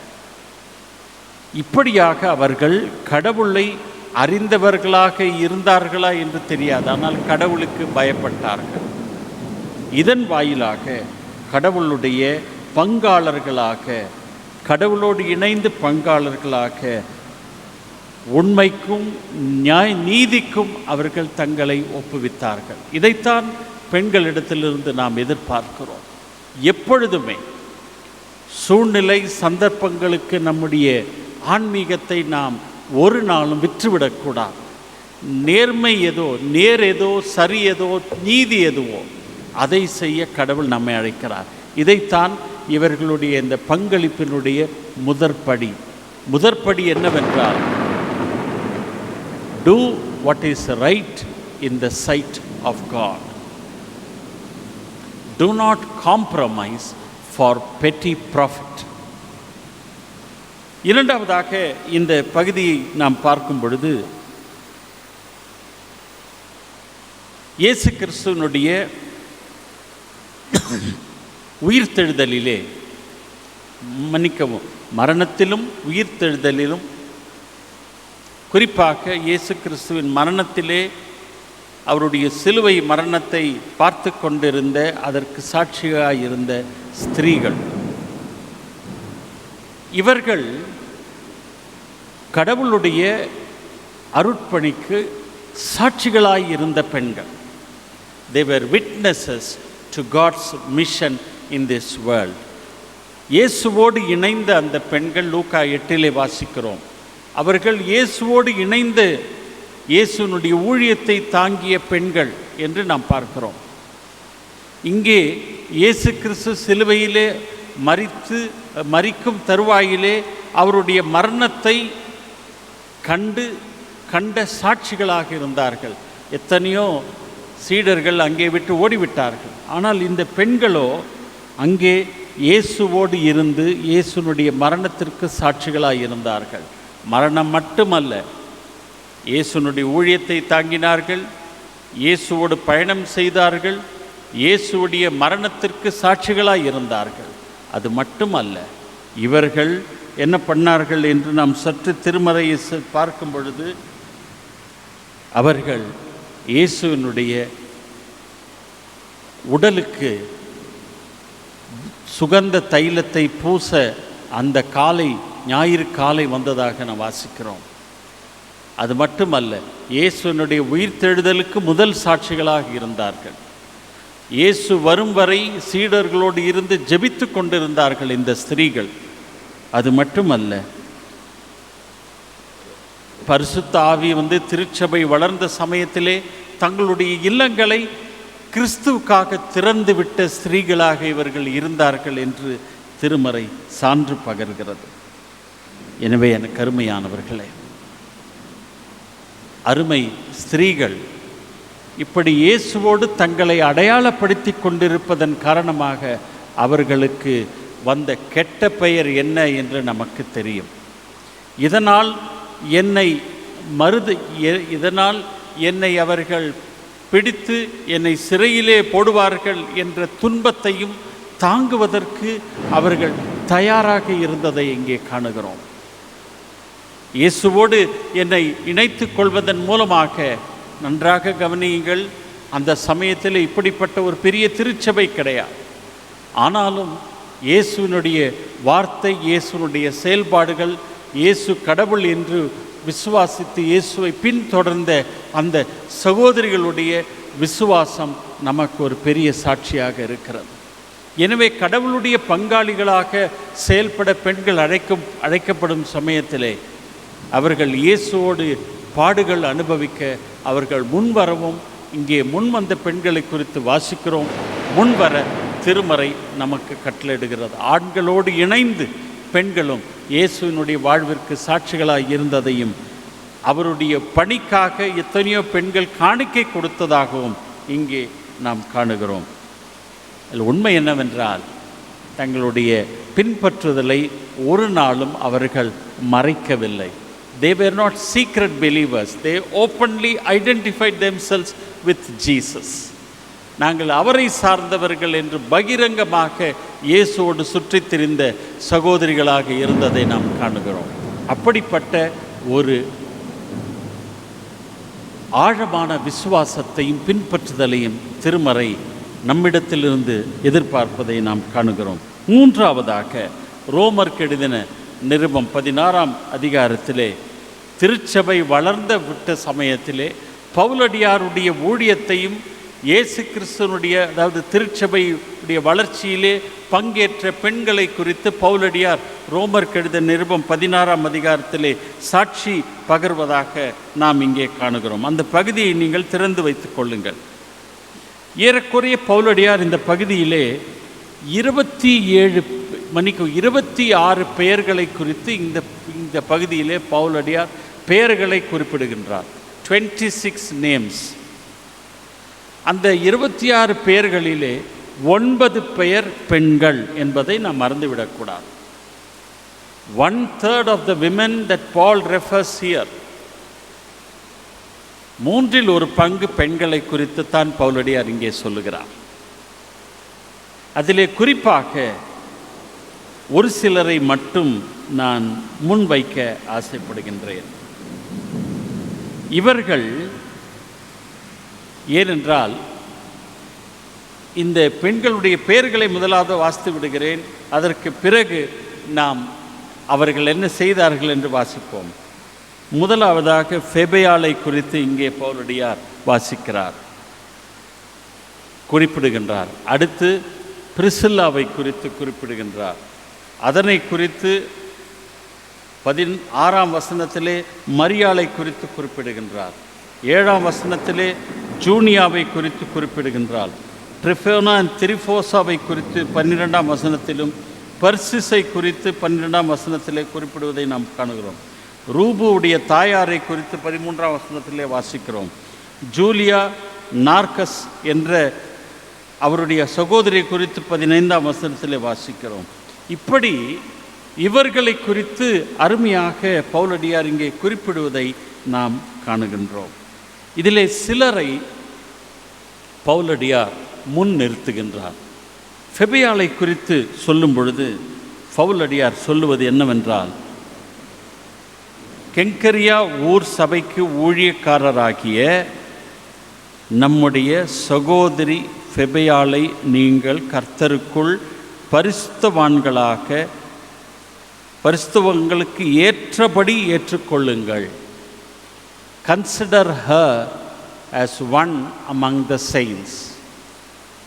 இப்படியாக அவர்கள் கடவுளை அறிந்தவர்களாக இருந்தார்களா என்று தெரியாது, ஆனால் கடவுளுக்கு பயப்பட்டார்கள். இதன் வாயிலாக கடவுளுடைய பங்காளர்களாக, கடவுளோடு இணைந்து பங்காளர்களாக உண்மைக்கும் நீதிக்கும் அவர்கள் தங்களை ஒப்புவித்தார்கள். இதைத்தான் பெண்களிடத்திலிருந்து நாம் எதிர்பார்க்கிறோம். எப்பொழுதுமே சூழ்நிலை சந்தர்ப்பங்களுக்கு நம்முடைய ஆன்மீகத்தை நாம் ஒரு நாளும் விற்றுவிடக்கூடாது. நேர்மை எதோ, நேர் எதோ, சரி எதோ, நீதி எதுவோ அதை செய்ய கடவுள் நம்மை அழைக்கிறார். இதைத்தான் இவர்களுடைய இந்த பங்களிப்பினுடைய முதற்படி என்னவென்றால், do what is right in the sight of God. Do not compromise for petty profit. இரண்டாவதாக இந்த பகுதியை நாம் பார்க்கும் பொழுது, இயேசு கிறிஸ்துவினுடைய உயிர்த்தெழுதலிலே, மரணத்திலும் உயிர்த்தெழுதலிலும், குறிப்பாக இயேசு கிறிஸ்துவின் மரணத்திலே அவருடைய சிலுவை மரணத்தை பார்த்து கொண்டிருந்த, அதற்கு சாட்சியாக இருந்த ஸ்திரீகள், இவர்கள் கடவுளுடைய அருட்பணிக்கு சாட்சிகளாய் இருந்த பெண்கள். They were witnesses to God's mission in this world. இயேசுவோடு இணைந்த அந்த பெண்கள் லூக்கா 8 வாசிக்கிறோம். அவர்கள் இயேசுவோடு இணைந்து இயேசுனுடைய ஊழியத்தை தாங்கிய பெண்கள் என்று நாம் பார்க்கிறோம். இங்கே இயேசு கிறிஸ்து சிலுவையிலே மரிக்கும் தருவாயிலே அவருடைய மரணத்தை கண்ட சாட்சிகளாக இருந்தார்கள். எத்தனையோ சீடர்கள் அங்கே விட்டு ஓடிவிட்டார்கள். ஆனால் இந்த பெண்களோ அங்கே இயேசுவோடு இருந்து இயேசுனுடைய மரணத்திற்கு சாட்சிகளாக இருந்தார்கள். மரணம் மட்டுமல்ல, இயேசுனுடைய ஊழியத்தை தாங்கினார்கள், இயேசுவோடு பயணம் செய்தார்கள், இயேசுவுடைய மரணத்திற்கு சாட்சிகளாக இருந்தார்கள். அது மட்டுமல்ல, இவர்கள் என்ன பண்ணார்கள் என்று நாம் சற்று திருமறையை பார்க்கும் பொழுது, அவர்கள் இயேசுவினுடைய உடலுக்கு சுகந்த தைலத்தை பூச அந்த ஞாயிறு காலை வந்ததாக நாம் வாசிக்கிறோம். அது மட்டுமல்ல, இயேசுவினுடைய உயிர்த்தெழுதலுக்கு முதல் சாட்சிகளாக இருந்தார்கள். இயேசு வரும் வரை சீடர்களோடு இருந்து ஜெபித்து கொண்டிருந்தார்கள் இந்த ஸ்திரீகள். அது மட்டுமல்ல, பரிசுத்த ஆவி திருச்சபை வளர்ந்த சமயத்திலே தங்களுடைய இல்லங்களை கிறிஸ்துவுக்காக திறந்து விட்ட ஸ்திரீகளாக இவர்கள் இருந்தார்கள் என்று திருமறை சான்று பகர்கிறது. எனவே எனக்கு அருமையானவர்களே, அருமை ஸ்திரீகள் இப்படி இயேசுவோடு தங்களை அடையாளப்படுத்தி கொண்டிருப்பதன் காரணமாக அவர்களுக்கு வந்த கெட்ட பெயர் என்ன என்று நமக்கு தெரியும். இதனால் என்னை அவர்கள் பிடித்து என்னை சிறையிலே போடுவார்கள் என்ற துன்பத்தையும் தாங்குவதற்கு அவர்கள் தயாராக இருந்ததை இங்கே காணுகிறோம். இயேசுவோடு என்னை இணைத்து கொள்வதன் மூலமாக, நன்றாக கவனியுங்கள், அந்த சமயத்தில் இப்படிப்பட்ட ஒரு பெரிய திருச்சபை கிடையாது. ஆனாலும் இயேசுவினுடைய வார்த்தை, இயேசுனுடைய செயல்பாடுகள், இயேசு கடவுள் என்று விசுவாசித்து இயேசுவை பின்தொடர்ந்த அந்த சகோதரிகளுடைய விசுவாசம் நமக்கு ஒரு பெரிய சாட்சியாக இருக்கிறது. எனவே கடவுளுடைய பங்காளிகளாக செயல்பட பெண்கள் அழைக்கப்படும் சமயத்திலே அவர்கள் இயேசுவோடு பாடுகள் அனுபவிக்க அவர்கள் முன்வரவும், இங்கே முன்வந்த பெண்களை குறித்து வாசிக்கிறோம். முன்வர திருமறை நமக்கு கட்டளையிடுகிறது. ஆண்களோடு இணைந்து பெண்களும் இயேசுவினுடைய வாழ்விற்கு சாட்சிகளாக இருந்ததையும், அவருடைய பணிக்காக எத்தனையோ பெண்கள் காணிக்கை கொடுத்ததாகவும் இங்கே நாம் காணுகிறோம். உண்மை என்னவென்றால், தங்களுடைய பின்பற்றுதலை ஒரு நாளும் அவர்கள் மறைக்கவில்லை. They were not secret believers. They openly identified themselves with Jesus. நாங்கள் அவரை சார்ந்தவர்கள் என்று பகிரங்கமாக இயேசுவோடு சுற்றித் திரிந்த சகோதரிகளாக இருந்ததை நாம் காணுகிறோம். அப்படிப்பட்ட ஒரு ஆழமான விசுவாசத்தையும் பின்பற்றுதலையும் திருமறை நம்மிடத்திலிருந்து எதிர்பார்ப்பதை நாம் காணுகிறோம். மூன்றாவதாக, ரோமருக்கு எழுதின நிருபம் 16ஆம் அதிகாரத்திலே திருச்சபை வளர்ந்த விட்ட சமயத்திலே பவுலடியாருடைய ஊழியத்தையும் இயேசு கிறிஸ்துவனுடைய, அதாவது திருச்சபையுடைய வளர்ச்சியிலே பங்கேற்ற பெண்களை குறித்து பவுலடியார் ரோமருக்கு எழுதின நிருபம் 16ஆம் அதிகாரத்திலே சாட்சி பகர்வதாக நாம் இங்கே காணுகிறோம். அந்த பகுதியை நீங்கள் திறந்து வைத்துக் கொள்ளுங்கள். ஏறக்குறைய பவுலடியார் இந்த பகுதியிலே 26 பெயர்களை குறித்து இந்த பகுதியிலே பவுலடியார் பெயர்களை குறிப்பிடுகின்றார். 26 நேம்ஸ். அந்த 26 பெயர்களிலே 9 பெயர் பெண்கள் என்பதை நாம் மறந்துவிடக்கூடாது. 1/3 of the women that Paul refers here, 3/4 பெண்களை குறித்து தான் பவுலடியார் இங்கே சொல்லுகிறார். அதிலே குறிப்பாக ஒரு சிலரை மட்டும் நான் முன்வைக்க ஆசைப்படுகின்றேன். இவர்கள் ஏனென்றால், இந்த பெண்களுடைய பெயர்களை முதலாவது வாசித்து விடுகிறேன். அதற்கு பிறகு நாம் அவர்கள் என்ன செய்தார்கள் என்று வாசிப்போம். முதலாவதாக ஃபெபையாளை குறித்து இங்கே பவுலடியார் வாசிக்கிறார், குறிப்பிடுகின்றார். அடுத்து பிரிசில்லாவை குறித்து குறிப்பிடுகின்றார். அதனை குறித்து 16ஆம் வசனத்திலே மரியாளை குறித்து குறிப்பிடுகின்றார். 7ஆம் வசனத்திலே ஜூனியாவை குறித்து குறிப்பிடுகின்றார். ட்ரிஃபோனா திரிஃபோசாவை குறித்து 12ஆம் வசனத்திலும், பர்சிஸை குறித்து 12ஆம் வசனத்திலே குறிப்பிடுவதை நாம் காணுகிறோம். ரூபுவுடைய தாயாரை குறித்து 13ஆம் வசனத்திலே வாசிக்கிறோம். ஜூலியா நார்கஸ் என்ற அவருடைய சகோதரியை குறித்து 15ஆம் வசனத்திலே வாசிக்கிறோம். இப்படி இவர்களை குறித்து அருமையாக பவுலடியார் இங்கே குறிப்பிடுவதை நாம் காணுகின்றோம். இதிலே சிலரை பவுலடியார் முன் நிறுத்துகின்றார். ஃபெபையாளை குறித்து சொல்லும் பொழுது பவுலடியார் சொல்லுவது என்னவென்றால், கெங்கரியா ஊர் சபைக்கு ஊழியக்காரராகிய நம்முடைய சகோதரி ஃபெபையாளை நீங்கள் கர்த்தருக்குள் பரிசுத்தவான்களுக்கு ஏற்றபடி ஏற்றுக்கொள்ளுங்கள். Consider her as one among the saints.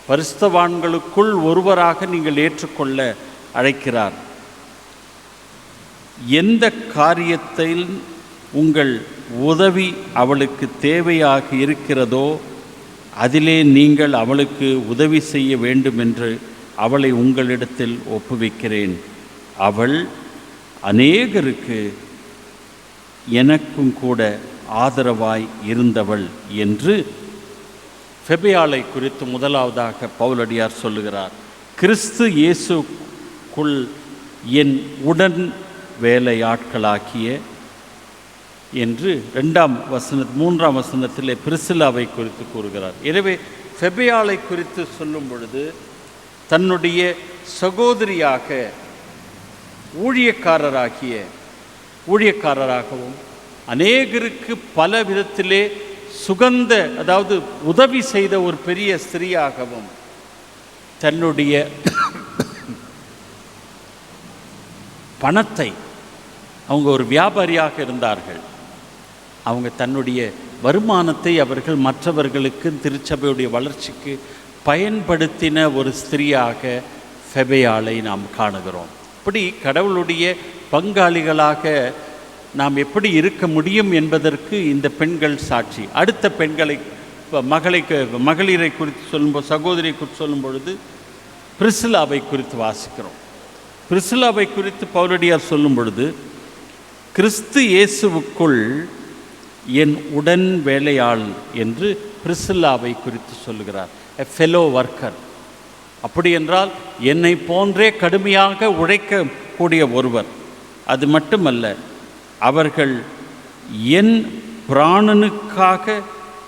பரிசுத்தவான்களுக்குள் ஒருவராக நீங்கள் ஏற்றுக்கொள்ள அழைக்கிறார். எந்த காரியத்தில் உங்கள் உதவி அவளுக்கு தேவையாக இருக்கிறதோ அதிலே நீங்கள் அவளுக்கு உதவி செய்ய வேண்டும் என்று அவளை உங்களிடத்தில் ஒப்புவிக்கிறேன். அவள் அநேகருக்கு எனக்கும் கூட ஆதரவாய் இருந்தவள் என்று ஃபெபியாளை குறித்து முதலாவதாக பவுலடியார் சொல்லுகிறார். கிறிஸ்து இயேசுக்குள் என் உடன் வேலையாட்களாக்கிய என்று 3ஆம் வசனத்திலே பிரிசில்லாவை குறித்து கூறுகிறார். எனவே ஃபெபியாளை குறித்து சொல்லும் பொழுது தன்னுடைய சகோதரியாக ஊழியக்காரராகவும் அநேகருக்கு பல விதத்திலே அதாவது உதவி செய்த ஒரு பெரிய ஸ்திரீயாகவும் தன்னுடைய பணத்தை, அவங்க ஒரு வியாபாரியாக இருந்தார்கள், அவங்க தன்னுடைய வருமானத்தை அவர்கள் மற்றவர்களுக்கு திருச்சபையுடைய வளர்ச்சிக்கு பயன்படுத்தின ஒரு ஸ்திரீயாக ஃபெபியாளை நாம் காணுகிறோம். இப்படி கடவுளுடைய பங்காளிகளாக நாம் எப்படி இருக்க முடியும் என்பதற்கு இந்த பெண்கள் சாட்சி. அடுத்த பெண்களை மகளிரை குறித்து சொல்லும்போது, சகோதரியை குறித்து சொல்லும் பொழுது பிரிசில்லாவை குறித்து வாசிக்கிறோம். பிரிசில்லாவை குறித்து பவுலடியார் சொல்லும் பொழுது, கிறிஸ்து இயேசுவுக்குள் என் உடன் வேலையாள் என்று பிரிசில்லாவை குறித்து சொல்லுகிறார். எ ஃபெலோ ஒர்க்கர். அப்படி என்றால் என்னை போன்றே கடுமையாக உழைக்கக்கூடிய ஒருவர். அது மட்டுமல்ல, அவர்கள் என் பிராணனுக்காக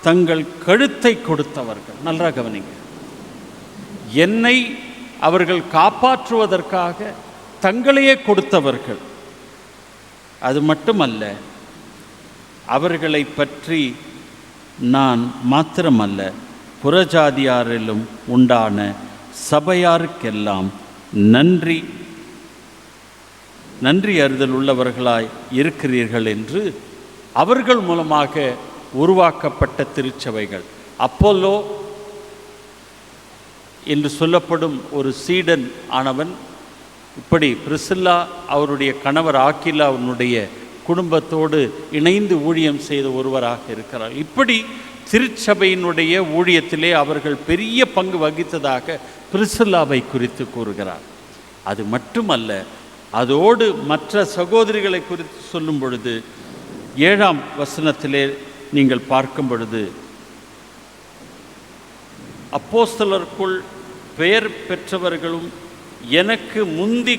தங்கள் கழுத்தை கொடுத்தவர்கள். நல்லா கவனிங்க, என்னை அவர்கள் காப்பாற்றுவதற்காக தங்களையே கொடுத்தவர்கள். அது மட்டுமல்ல, அவர்களை பற்றி நான் மாத்திரமல்ல, புறஜாதியாரிலும் உண்டான சபையாருக்கெல்லாம் நன்றி அறிதல் உள்ளவர்களாய் இருக்கிறீர்கள் என்று அவர்கள் மூலமாக உருவாக்கப்பட்ட திருச்சபைகள். அப்போலோ என்று சொல்லப்படும் ஒரு சீடன் ஆனவன் இப்படி பிரிசில்லா அவருடைய கணவர் ஆக்கிலா அவனுடைய குடும்பத்தோடு இணைந்து ஊழியம் செய்த ஒருவராக இருக்கிறார். இப்படி திருச்சபையினுடைய ஊழியத்திலே அவர்கள் பெரிய பங்கு வகித்ததாக பிரிசில்லாவை குறித்து கூறுகிறார். அது மட்டுமல்ல, அதோடு மற்ற சகோதரிகளை குறித்து சொல்லும் பொழுது 7ஆம் வசனத்திலே நீங்கள் பார்க்கும் பொழுது, அப்போஸ்தலருக்குள் பெயர் பெற்றவர்களும் எனக்கு முந்தி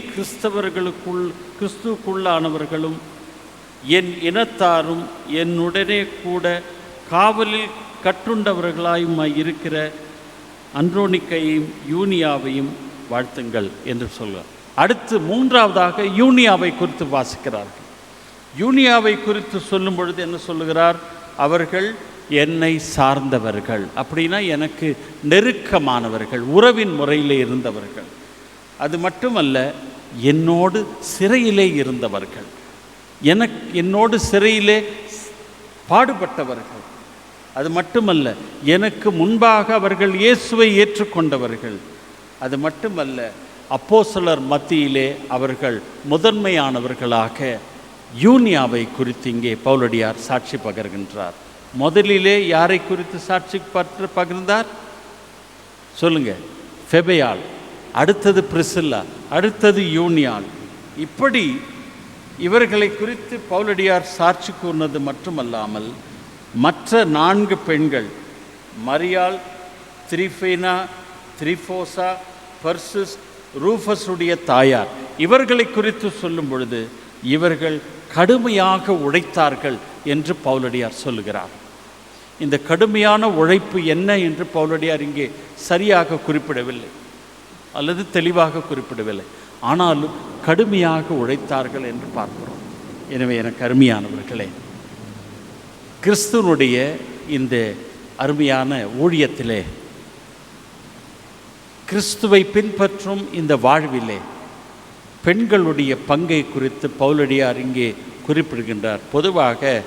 கிறிஸ்துவுக்குள்ளானவர்களும் என் இனத்தாரும் என்னுடனே கூட காவலில் கட்டுண்டவர்களாயுமாய் இருக்கிற அன்றோனிக்கையும் யூனியாவையும் வாழ்த்துங்கள் என்று சொல்கிறார். அடுத்து 3ஆவதாக யூனியாவை குறித்து வாசிக்கிறார்கள். யூனியாவை குறித்து சொல்லும் பொழுது என்ன சொல்லுகிறார்? அவர்கள் என்னை சார்ந்தவர்கள், அப்படின்னா எனக்கு நெருக்கமானவர்கள், உறவின் முறையில் இருந்தவர்கள். அது மட்டுமல்ல, என்னோடு சிறையிலே இருந்தவர்கள், என்னோடு சிறையிலே பாடுபட்டவர்கள். அது மட்டுமல்ல, எனக்கு முன்பாக அவர்கள் இயேசுவை ஏற்றுக்கொண்டவர்கள். அது மட்டுமல்ல, அப்போஸ்தலர் மத்தியிலே அவர்கள் முதன்மையானவர்களாக யூனியாவை குறித்து இங்கே பவுலடியார் சாட்சி பகர்கின்றார். முதலிலே யாரை குறித்து சாட்சி பகிர்ந்தார் சொல்லுங்க? ஃபெபியாள், அடுத்தது பிரிசில்லா, அடுத்தது யூனியாள். இப்படி இவர்களை குறித்து பவுலடியார் சாட்சி கூர்ந்தது மட்டுமல்லாமல் மற்ற 4 பெண்கள், மரியாள், திரிஃபேனா, திரிஃபோசா, பர்சிஸ், ரூஃபஸுடைய தாயார், இவர்களை குறித்து சொல்லும் பொழுது இவர்கள் கடுமையாக உழைத்தார்கள் என்று பவுலடியார் சொல்லுகிறார். இந்த கடுமையான உழைப்பு என்ன என்று பவுலடியார் இங்கே சரியாக குறிப்பிடவில்லை அல்லது தெளிவாக குறிப்பிடவில்லை. ஆனாலும் கடுமையாக உழைத்தார்கள் என்று பார்க்கிறோம். எனவே எனக்கு அருமையானவர்களே, கிறிஸ்துவனுடைய இந்த அருமையான ஊழியத்திலே, கிறிஸ்துவை பின்பற்றும் இந்த வாழ்விலே பெண்களுடைய பங்கை குறித்து பவுலடியார் இங்கே குறிப்பிடுகின்றார். பொதுவாக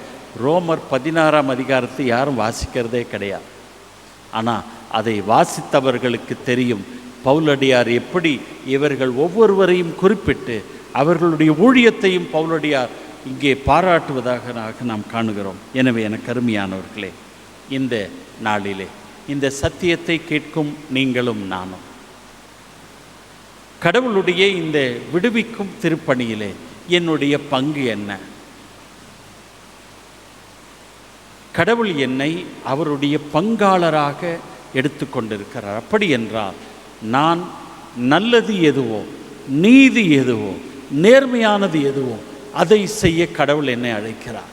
ரோமர் 16ஆம் அதிகாரத்தை யாரும் வாசிக்கிறதே கிடையாது. ஆனால் அதை வாசித்தவர்களுக்கு தெரியும் பவுலடியார் எப்படி இவர்கள் ஒவ்வொருவரையும் குறிப்பிட்டு அவர்களுடைய ஊழியத்தையும் பவுலடியார் இங்கே பாராட்டுவதாக நாம் காணுகிறோம். எனவே எனக்கு அருமையானவர்களே, இந்த நாளிலே இந்த சத்தியத்தை கேட்கும் நீங்களும் நானும் கடவுளுடைய இந்த விடுவிக்கும் திருப்பணியிலே என்னுடைய பங்கு என்ன? கடவுள் என்னை அவருடைய பங்காளராக எடுத்துக்கொண்டிருக்கிறார். அப்படி என்றால் நான் நல்லது எதுவோ, நீதி எதுவோ, நேர்மையானது எதுவோ அதை செய்ய கடவுள் என்னை அழைக்கிறார்.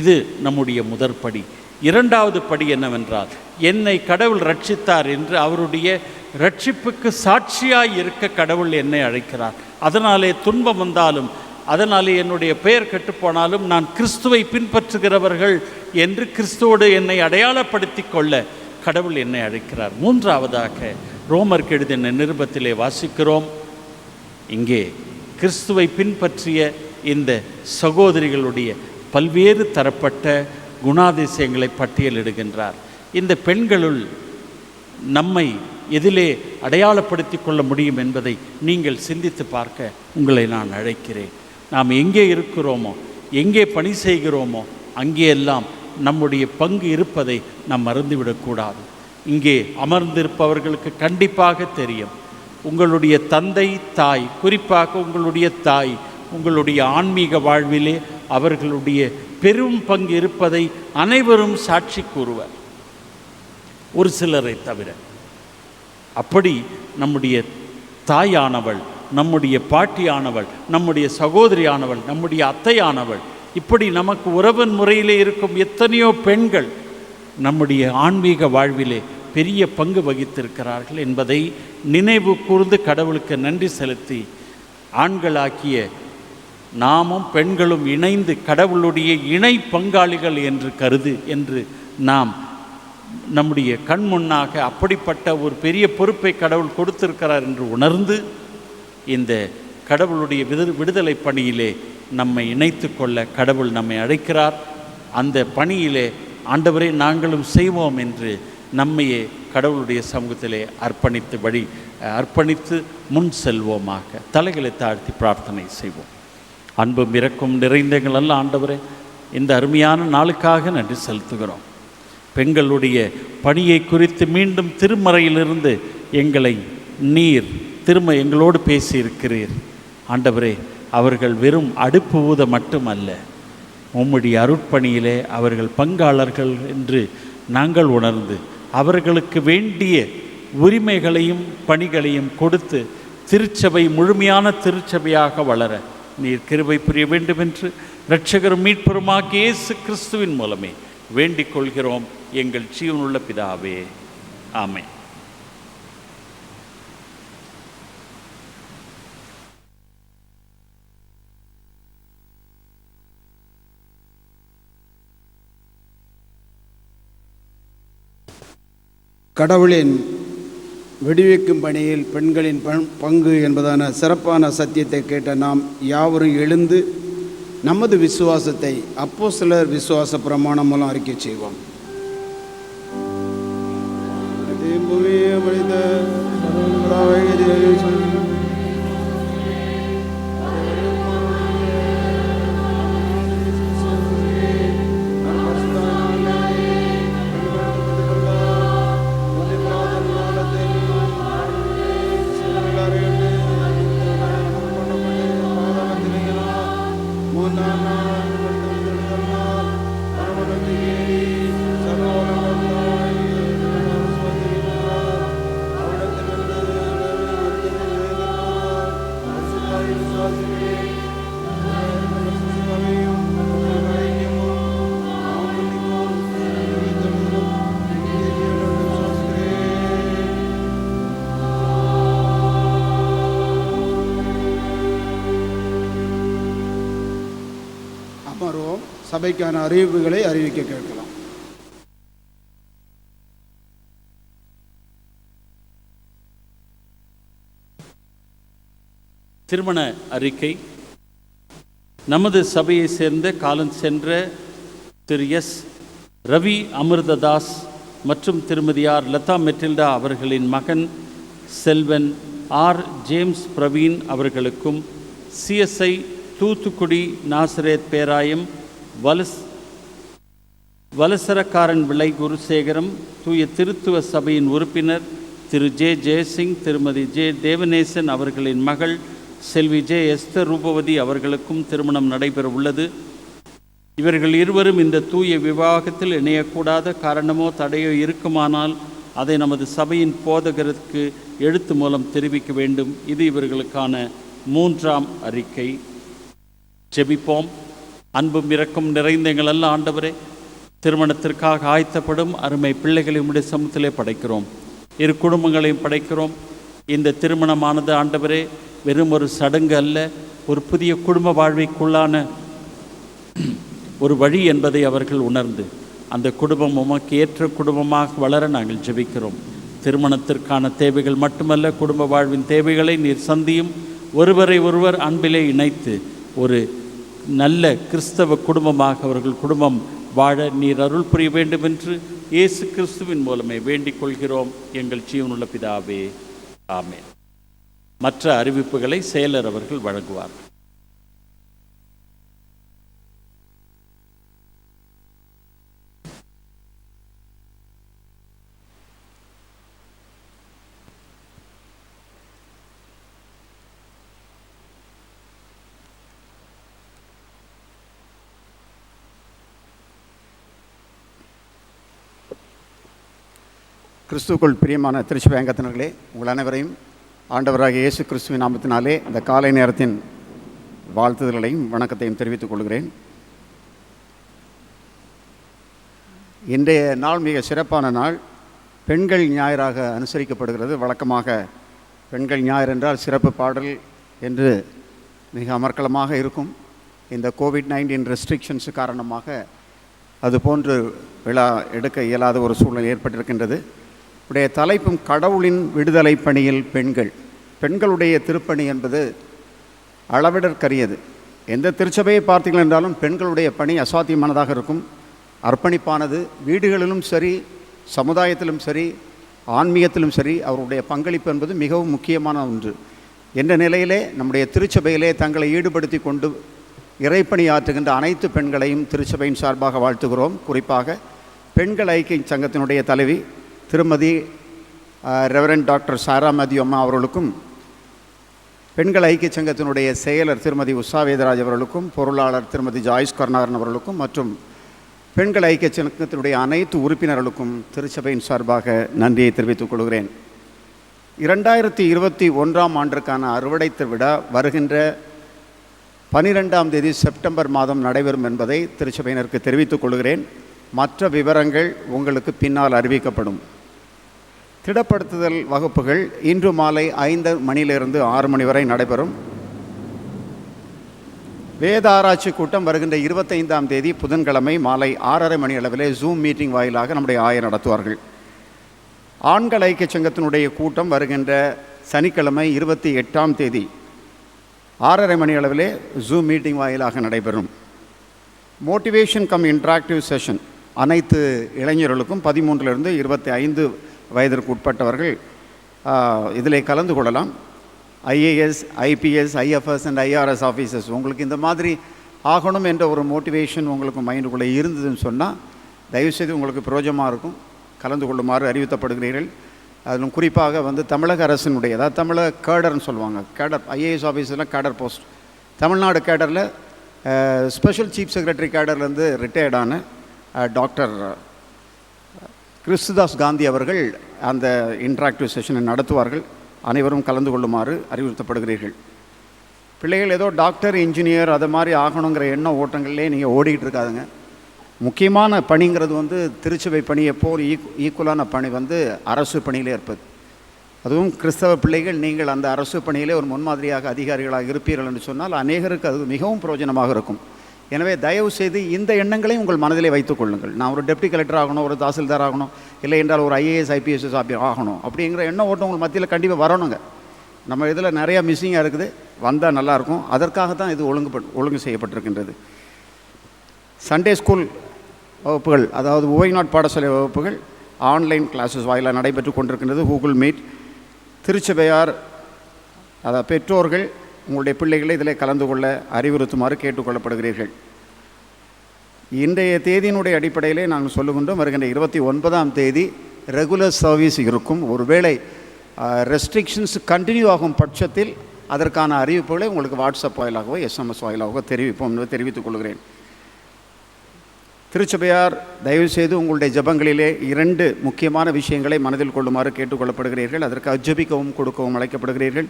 இது நம்முடைய முதற்படி. இரண்டாவது படி என்னவென்றால், என்னை கடவுள் ரட்சித்தார் என்று அவருடைய ரட்சிப்புக்கு சாட்சியாய் இருக்க கடவுள் என்னை அழைக்கிறார். அதனாலே துன்பம் வந்தாலும், அதனாலே என்னுடைய பெயர் கெட்டுப்போனாலும் நான் கிறிஸ்துவை பின்பற்றுகிறவர்கள் என்று கிறிஸ்துவோடு என்னை அடையாளப்படுத்தி கொள்ள கடவுள் என்னை அழைக்கிறார். மூன்றாவதாக ரோமருக்கு எழுதின நிருபத்திலே வாசிக்கிறோம், இங்கே கிறிஸ்துவை பின்பற்றிய இந்த சகோதரிகளுடைய பல்வேறு தரப்பட்ட குணாதிசயங்களை பட்டியலிடுகின்றார். இந்த பெண்களுள் நம்மை எதிலே அடையாளப்படுத்தி கொள்ள முடியும் என்பதை நீங்கள் சிந்தித்து பார்க்க உங்களை நான் அழைக்கிறேன். நாம் எங்கே இருக்கிறோமோ, எங்கே பணி செய்கிறோமோ, அங்கேயெல்லாம் நம்முடைய பங்கு இருப்பதை நாம் மறந்துவிடக்கூடாது. இங்கே அமர்ந்திருப்பவர்களுக்கு கண்டிப்பாக தெரியும், உங்களுடைய தந்தை தாய், குறிப்பாக உங்களுடைய தாய் உங்களுடைய ஆன்மீக வாழ்விலே அவர்களுடைய பெரும் பங்கு இருப்பதை அனைவரும் சாட்சி கூறுவர், ஒரு சிலரை தவிர. அப்படி நம்முடைய தாயானவள், நம்முடைய பாட்டியானவள், நம்முடைய சகோதரியானவள், நம்முடைய அத்தையானவள், இப்படி நமக்கு உறவின் முறையிலே இருக்கும் எத்தனையோ பெண்கள் நம்முடைய ஆன்மீக வாழ்விலே பெரிய பங்கு வகித்திருக்கிறார்கள் என்பதை நினைவு கூர்ந்து கடவுளுக்கு நன்றி செலுத்தி, ஆண்களாக்கிய நாமும் பெண்களும் இணைந்து கடவுளுடைய இணை பங்காளிகள் என்று கருது என்று நாம் நம்முடைய கண் முன்னாக அப்படிப்பட்ட ஒரு பெரிய பொறுப்பை கடவுள் கொடுத்திருக்கிறார் என்று உணர்ந்து இந்த கடவுளுடைய விடுதலை பணியிலே நம்மை இணைத்து கொள்ள கடவுள் நம்மை அழைக்கிறார். அந்த பணியிலே ஆண்டவரே நாங்களும் செய்வோம் என்று நம்மையே கடவுளுடைய சமூகத்திலே அர்ப்பணித்து முன் செல்வோமாக. தலைகளை தாழ்த்தி பிரார்த்தனை செய்வோம். அன்பும் இரக்கம் நிறைந்தங்கள் அல்ல ஆண்டவரே, இந்த அருமையான நாளுக்காக நன்றி செலுத்துகிறோம். பெண்களுடைய பணியை குறித்து மீண்டும் திருமறையிலிருந்து எங்களை நீர் திரும்ப எங்களோடு பேசியிருக்கிறீர் ஆண்டவரே. அவர்கள் வெறும் அடுப்பு ஊத மட்டுமல்ல, உம்முடைய அருட்பணியிலே அவர்கள் பங்காளர்கள் என்று நாங்கள் உணர்ந்து அவர்களுக்கு வேண்டிய உரிமைகளையும் பணிகளையும் கொடுத்து திருச்சபை முழுமையான திருச்சபையாக வளர நீர் கிருபை புரிய வேண்டும் என்று இரட்சகரும் மீட்பருமாகிய இயேசு கிறிஸ்துவின் மூலமே வேண்டிக் கொள்கிறோம் எங்கள் ஜீவனுள்ள பிதாவே, ஆமென். கடவுளின் விடுவிக்கும் பணியில் பெண்களின் பங்கு என்பதான சிறப்பான சத்தியத்தை கேட்ட நாம் யாவரும் எழுந்து நமது விசுவாசத்தை அப்போஸ்தலர் விசுவாச பிரமாணம் மூலம் அறிக்கை செய்வோம். சபைக்கான அறிவிப்புகளை அறிவிக்க கேட்கலாம். திருமண அறிக்கை. நமது சபையை சேர்ந்த காலம் சென்ற திரு எஸ் ரவி அமிர்ததாஸ் மற்றும் திருமதி ஆர் லதா மெட்டில்டா அவர்களின் மகன் செல்வன் ஆர் ஜேம்ஸ் பிரவீன் அவர்களுக்கும், சிஎஸ்ஐ தூத்துக்குடி நாசரேத் பேராயம் வலசரக்காரன் விளை குருசேகரம் தூய திருத்துவ சபையின் உறுப்பினர் திரு ஜே ஜெயசிங், திருமதி ஜே தேவநேசன் அவர்களின் மகள் செல்வி ஜே எஸ்தர் ரூபவதி அவர்களுக்கும் திருமணம் நடைபெற உள்ளது. இவர்கள் இருவரும் இந்த தூய விவாகத்தில் இணையக்கூடாத காரணமோ தடையோ இருக்குமானால் அதை நமது சபையின் போதகருக்கு எழுத்து மூலம் தெரிவிக்க வேண்டும். இது இவர்களுக்கான 3ஆம் அறிக்கை. ஜெபிப்போம். அன்பும் இரக்கம் நிறைந்த எங்கள் அல்ல ஆண்டவரே, திருமணத்திற்காக ஆயத்தப்படும் அருமை பிள்ளைகளை உம்முடைய சமூகத்திலே படைக்கிறோம். இரு குடும்பங்களையும் படைக்கிறோம். இந்த திருமணமானது ஆண்டவரே வெறும் ஒரு சடங்கு அல்ல, ஒரு புதிய குடும்ப வாழ்வைக்குள்ளான ஒரு வழி என்பதை அவர்கள் உணர்ந்து அந்த குடும்பம் உமக்கு ஏற்ற குடும்பமாக வளர நாங்கள் ஜெபிக்கிறோம். திருமணத்திற்கான தேவைகள் மட்டுமல்ல, குடும்ப வாழ்வின் தேவைகளை நீர் சந்தியும். ஒருவரை ஒருவர் அன்பிலே இணைத்து ஒரு நல்ல கிறிஸ்தவ குடும்பமாக அவர்கள் குடும்பம் வாழ நீர் அருள் புரிய வேண்டும் என்று இயேசு கிறிஸ்துவின் மூலமே வேண்டிக் கொள்கிறோம் எங்கள் ஜீவனுள்ள பிதாவே, ஆமென். மற்ற அறிவிப்புகளை செயலர் அவர்கள் வழங்குவார்கள். கிறிஸ்துவுக்குள் பிரியமான திருச்சி வேங்கத்தினர்களே, உங்கள் அனைவரையும் ஆண்டவராகிய இயேசு கிறிஸ்துவின் நாமத்தினாலே இந்த காலை நேரத்தின் வாழ்த்துதல்களையும் வணக்கத்தையும் தெரிவித்துக் கொள்கிறேன். இன்றைய நாள் மிக சிறப்பான நாள். பெண்கள் ஞாயிறாக அனுசரிக்கப்படுகிறது. வழக்கமாக பெண்கள் ஞாயிறு என்றால் சிறப்பு பாடல் என்று மிக அமர்க்கலமாக இருக்கும். இந்த கோவிட்-19 ரெஸ்ட்ரிக்ஷன்ஸு காரணமாக அதுபோன்று விழா எடுக்க இயலாத ஒரு சூழ்நிலை ஏற்பட்டிருக்கின்றது. உடைய தலைப்பும் கடவுளின் விடுதலை பணியில் பெண்கள். பெண்களுடைய திருப்பணி என்பது அளவிடற்கரியது. எந்த திருச்சபையை பார்த்தீர்கள் என்றாலும் பெண்களுடைய பணி அசாத்தியமானதாக இருக்கும், அர்ப்பணிப்பானது. வீடுகளிலும் சரி, சமுதாயத்திலும் சரி, ஆன்மீகத்திலும் சரி அவருடைய பங்களிப்பு என்பது மிகவும் முக்கியமான ஒன்று. என்ற நிலையிலே நம்முடைய திருச்சபையிலே தங்களை ஈடுபடுத்தி கொண்டு இறைப்பணி ஆற்றுகின்ற அனைத்து பெண்களையும் திருச்சபையின் சார்பாக வாழ்த்துகிறோம். குறிப்பாக பெண்கள் ஐக்கிய சங்கத்தினுடைய தலைவி திருமதி ரெவரண்ட் டாக்டர் சாரா மேத்யூ அம்மா அவர்களுக்கும், பெண்கள் ஐக்கிய சங்கத்தினுடைய செயலர் திருமதி உஷா வேதராஜ் அவர்களுக்கும், பொருளாளர் திருமதி ஜாய்ஸ் கருணாகரன் அவர்களுக்கும் மற்றும் பெண்கள் ஐக்கிய சங்கத்தினுடைய அனைத்து உறுப்பினர்களுக்கும் திருச்சபையின் சார்பாக நன்றியை தெரிவித்துக் கொள்கிறேன். 2021ஆம் ஆண்டிற்கான அறுவடை திருவிழா வருகின்ற 12ஆம் தேதி செப்டம்பர் மாதம் நடைபெறும் என்பதை திருச்சபையினருக்கு தெரிவித்துக் கொள்கிறேன். மற்ற விவரங்கள் உங்களுக்கு பின்னால் அறிவிக்கப்படும். திடப்படுத்துதல் வகுப்புகள் இன்று மாலை 5 மணியிலிருந்து 6 மணி வரை நடைபெறும். வேத ஆராய்ச்சி கூட்டம் வருகின்ற 25ஆம் தேதி புதன்கிழமை மாலை 6:30 மணி அளவிலே ஜூம் மீட்டிங் வாயிலாக நம்முடைய ஆயர் நடத்துவார்கள். ஆண்கள் ஐக்கிய சங்கத்தினுடைய கூட்டம் வருகின்ற சனிக்கிழமை 28ஆம் தேதி 6:30 மணி அளவிலே ஜூம் மீட்டிங் வாயிலாக நடைபெறும். மோட்டிவேஷன் கம் இன்ட்ராக்டிவ் செஷன் அனைத்து இளைஞர்களுக்கும் 13லிருந்து 25 வயதிற்கு உட்பட்டவர்கள் இதில் கலந்து கொள்ளலாம். IAS, IPS, IFS and IRS officers உங்களுக்கு இந்த மாதிரி ஆகணும் என்ற ஒரு மோட்டிவேஷன் உங்களுக்கு மைண்டுக்குள்ளே இருந்ததுன்னு சொன்னால் தயவுசெய்து உங்களுக்கு பிரயோஜனமாக இருக்கும். கலந்து கொள்ளுமாறு அறிவிக்கப்படுகிறீர்கள். அதிலும் குறிப்பாக தமிழக அரசினுடைய, அதாவது தமிழக கேடர்னு சொல்லுவாங்க, கேடர் ஐஏஎஸ் ஆஃபீஸரில் கேடர் போஸ்ட், தமிழ்நாடு கேடரில் ஸ்பெஷல் சீஃப் செக்ரட்டரி கேடர்லேருந்து ரிட்டையர்டான டாக்டர் கிறிஸ்துதாஸ் காந்தி அவர்கள் அந்த இன்ட்ராக்டிவ் செஷனை நடத்துவார்கள். அனைவரும் கலந்து கொள்ளுமாறு அறிவுறுத்தப்படுகிறீர்கள். பிள்ளைகள் ஏதோ டாக்டர், இன்ஜினியர் அதை மாதிரி ஆகணுங்கிற எண்ண ஓட்டங்கள்லேயே நீங்கள் ஓடிக்கிட்டு இருக்காதுங்க. முக்கியமான பணிங்கிறது திருச்சபை பணியை போல் ஈக்குவலான பணி அரசு பணியிலே இருப்பது. அதுவும் கிறிஸ்தவ பிள்ளைகள் நீங்கள் அந்த அரசு பணியிலே ஒரு முன்மாதிரியாக அதிகாரிகளாக இருப்பீர்கள் என்று சொன்னால் அநேகருக்கு அது மிகவும் பிரயோஜனமாக இருக்கும். எனவே தயவு செய்து இந்த எண்ணங்களை உங்கள் மனதிலே வைத்துக் கொள்ளுங்கள். நான் ஒரு டெப்டி கலெக்டர் ஆகணும், ஒரு தாசில்தார் ஆகணும், இல்லை என்றால் ஒரு ஐஏஎஸ் ஐபிஎஸ் ஆகணும் அப்படிங்கிற எண்ண ஓட்டம் உங்கள் மத்தியில் கண்டிப்பாக வரணுங்க. நம்ம இதில் நிறையா மிஸ்ஸிங்காக இருக்குது, வந்தால் நல்லாயிருக்கும். அதற்காக தான் இது ஒழுங்கு செய்யப்பட்டிருக்கின்றது. சண்டே ஸ்கூல் வகுப்புகள், அதாவது ஓய்நாட் பாடசாலை வகுப்புகள் ஆன்லைன் கிளாஸஸ் வாயிலாக நடைபெற்று கொண்டிருக்கின்றது. Google meet. திருச்சபையார், அதாவது பெற்றோர்கள் உங்களுடைய பிள்ளைகளை இதில் கலந்து கொள்ள அறிவுறுத்துமாறு கேட்டுக்கொள்ளப்படுகிறீர்கள். இன்றைய தேதியினுடைய அடிப்படையிலே நாங்கள் சொல்லுகின்றோம், வருகின்ற 29ஆம் தேதி ரெகுலர் சர்வீஸ் இருக்கும். ஒருவேளை ரெஸ்ட்ரிக்ஷன்ஸ் கண்டினியூ ஆகும் பட்சத்தில் அதற்கான அறிவிப்புகளை உங்களுக்கு வாட்ஸ்அப் வாயிலாகவோ SMS வாயிலாகவோ தெரிவிப்போம் என்று தெரிவித்துக் கொள்கிறேன். திருச்சபையார் தயவுசெய்து உங்களுடைய ஜெபங்களிலே 2 முக்கியமான விஷயங்களை மனதில் கொள்ளுமாறு கேட்டுக்கொள்ளப்படுகிறீர்கள். அதற்கு ஜெபிக்கவும் கொடுக்கவும் அழைக்கப்படுகிறீர்கள்.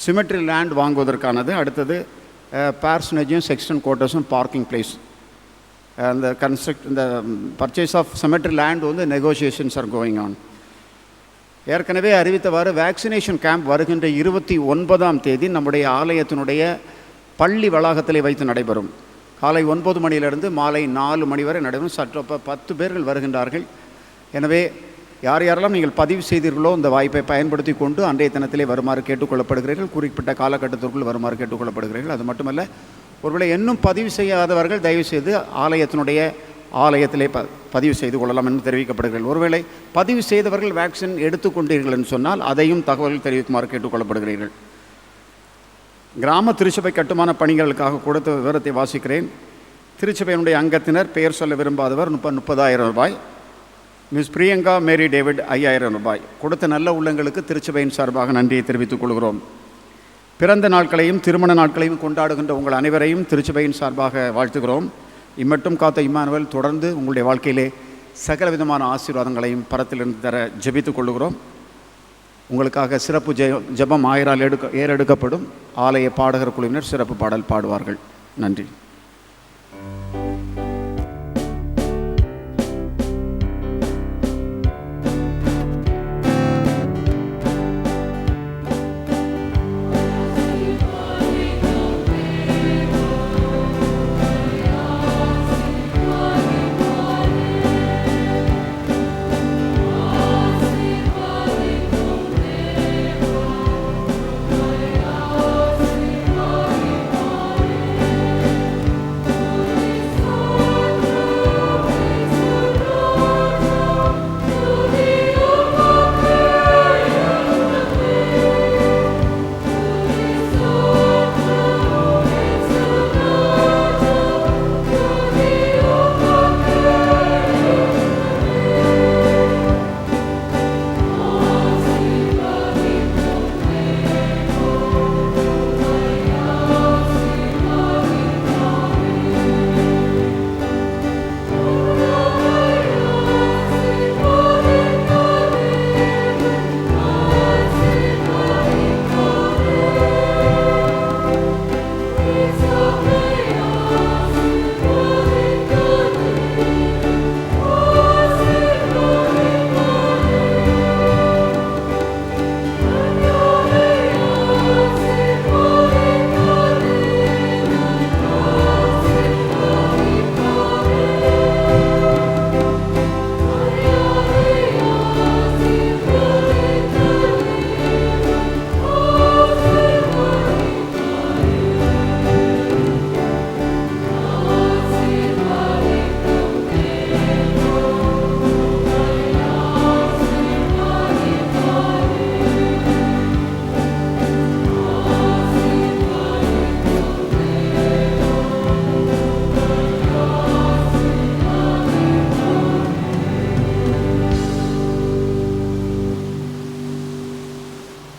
சிமெட்ரி லேண்ட் வாங்குவதற்கானது, அடுத்தது பார்சனேஜும் செக்ஷன் குவார்ட்டர்ஸும் பார்க்கிங் பிளேஸ். இந்த பர்ச்சேஸ் ஆஃப் சிமெட்ரி லேண்ட் வந்து நெகோசியேஷன்ஸ் ஆர் கோயிங் ஆன். ஏற்கனவே அறிவித்தவாறு வேக்சினேஷன் கேம்ப் வருகின்ற 29ஆம் தேதி நம்முடைய ஆலயத்தினுடைய பள்ளி வளாகத்திலே வைத்து நடைபெறும். காலை 9 மணியிலிருந்து மாலை 4 மணி வரை நடைபெறும். சற்றப்ப 10 பேர்கள் வருகின்றார்கள். எனவே யாரெல்லாம் நீங்கள் பதிவு செய்தீர்களோ இந்த வாய்ப்பை பயன்படுத்தி கொண்டு அன்றைய தினத்திலே வருமாறு கேட்டுக்கொள்ளப்படுகிறீர்கள். குறிப்பிட்ட காலகட்டத்திற்குள் வருமாறு கேட்டுக்கொள்ளப்படுகிறீர்கள். அது மட்டுமல்ல, ஒருவேளை இன்னும் பதிவு செய்யாதவர்கள் தயவுசெய்து ஆலயத்திலே பதிவு செய்து கொள்ளலாம் என்று தெரிவிக்கப்படுகிறீர்கள். ஒருவேளை பதிவு செய்தவர்கள் வேக்சின் எடுத்துக்கொண்டீர்கள் என்று சொன்னால் அதையும் தகவல் தெரிவிக்குமாறு கேட்டுக்கொள்ளப்படுகிறீர்கள். கிராம திருச்சபை கட்டுமான பணிகளுக்காக கொடுத்த விவரத்தை வாசிக்கிறேன். திருச்சபையினுடைய அங்கத்தினர், பெயர் சொல்ல விரும்பாதவர் 30,000 ரூபாய். மிஸ் பிரியங்கா மேரி டேவிட் 5,000 ரூபாய். கொடுத்த நல்ல உள்ளங்களுக்கு திருச்சபையின் சார்பாக நன்றியை தெரிவித்துக் கொள்கிறோம். பிறந்த நாட்களையும் திருமண நாட்களையும் கொண்டாடுகின்ற உங்கள் அனைவரையும் திருச்சபையின் சார்பாக வாழ்த்துகிறோம். இம்மட்டும் காத்த இம்மானுவேல் தொடர்ந்து உங்களுடைய வாழ்க்கையிலே சகல விதமான ஆசீர்வாதங்களையும் பரத்திலிருந்து தர ஜெபித்துக் கொள்கிறோம். உங்களுக்காக சிறப்பு ஜெபம் 1000 ஏறெடுக்கப்படும். ஆலய பாடகர் குழுவினர் சிறப்பு பாடல் பாடுவார்கள். நன்றி.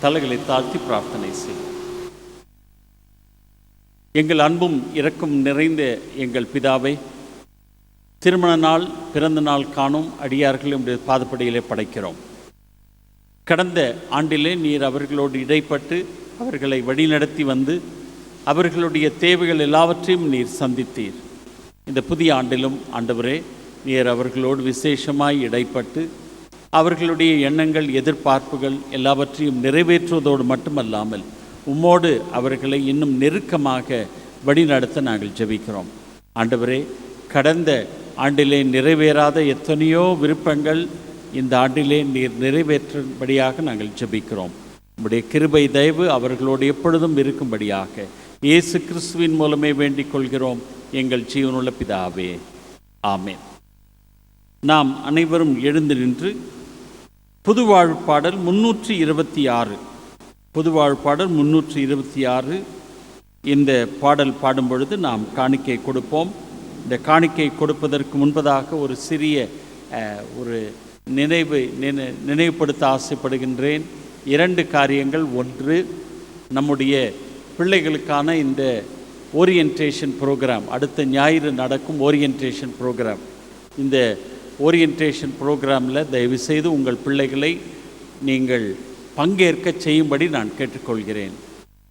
தலைகளை தாழ்த்தி பிரார்த்தனை செய்யும். எங்கள் அன்பும் இரக்கம் நிறைந்த எங்கள் பிதாவை, திருமண நாள் பிறந்த நாள் காணும் அடியார்கள் என்ற பாதப்படியிலே படைக்கிறோம். கடந்த ஆண்டிலே நீர் அவர்களோடு இடைப்பட்டு அவர்களை வழிநடத்தி வந்து அவர்களுடைய தேவைகள் எல்லாவற்றையும் நீர் சந்தித்தீர். இந்த புதிய ஆண்டிலும் ஆண்டவரே, நீர் அவர்களோடு விசேஷமாய் இடைப்பட்டு அவர்களுடைய எண்ணங்கள், எதிர்பார்ப்புகள் எல்லாவற்றையும் நிறைவேற்றுவதோடு மட்டுமல்லாமல் உம்மோடு அவர்களை இன்னும் நெருக்கமாக வழிநடத்த நாங்கள் ஜெபிக்கிறோம். ஆண்டவரே, கடந்த ஆண்டிலே நிறைவேறாத எத்தனையோ விருப்பங்கள் இந்த ஆண்டிலே நீர் நிறைவேற்றும்படியாக நாங்கள் ஜெபிக்கிறோம். உம்முடைய கிருபை தயவு அவர்களோடு எப்பொழுதும் இருக்கும்படியாக இயேசு கிறிஸ்துவின் மூலமே வேண்டிக் கொள்கிறோம் எங்கள் ஜீவனுள்ள பிதாவே, ஆமென். நாம் அனைவரும் எழுந்து நின்று புதுவாழ்வு பாடல் 326 புதுவாழ்வு பாடல் 326 இந்த பாடல் பாடும் பொழுது நாம் காணிக்கை கொடுப்போம். இந்த காணிக்கை கொடுப்பதற்கு முன்பதாக ஒரு சிறிய ஒரு நினைவுபடுத்த ஆசைப்படுகின்றேன். 2 காரியங்கள். ஒன்று, நம்முடைய பிள்ளைகளுக்கான இந்த ஓரியன்டேஷன் ப்ரோக்ராம், அடுத்த ஞாயிறு நடக்கும் ஓரியன்டேஷன் ப்ரோக்ராம், இந்த ஓரியன்டேஷன் ப்ரோக்ராமில் தயவுசெய்து உங்கள் பிள்ளைகளை நீங்கள் பங்கேற்க செய்யும்படி நான் கேட்டுக்கொள்கிறேன்.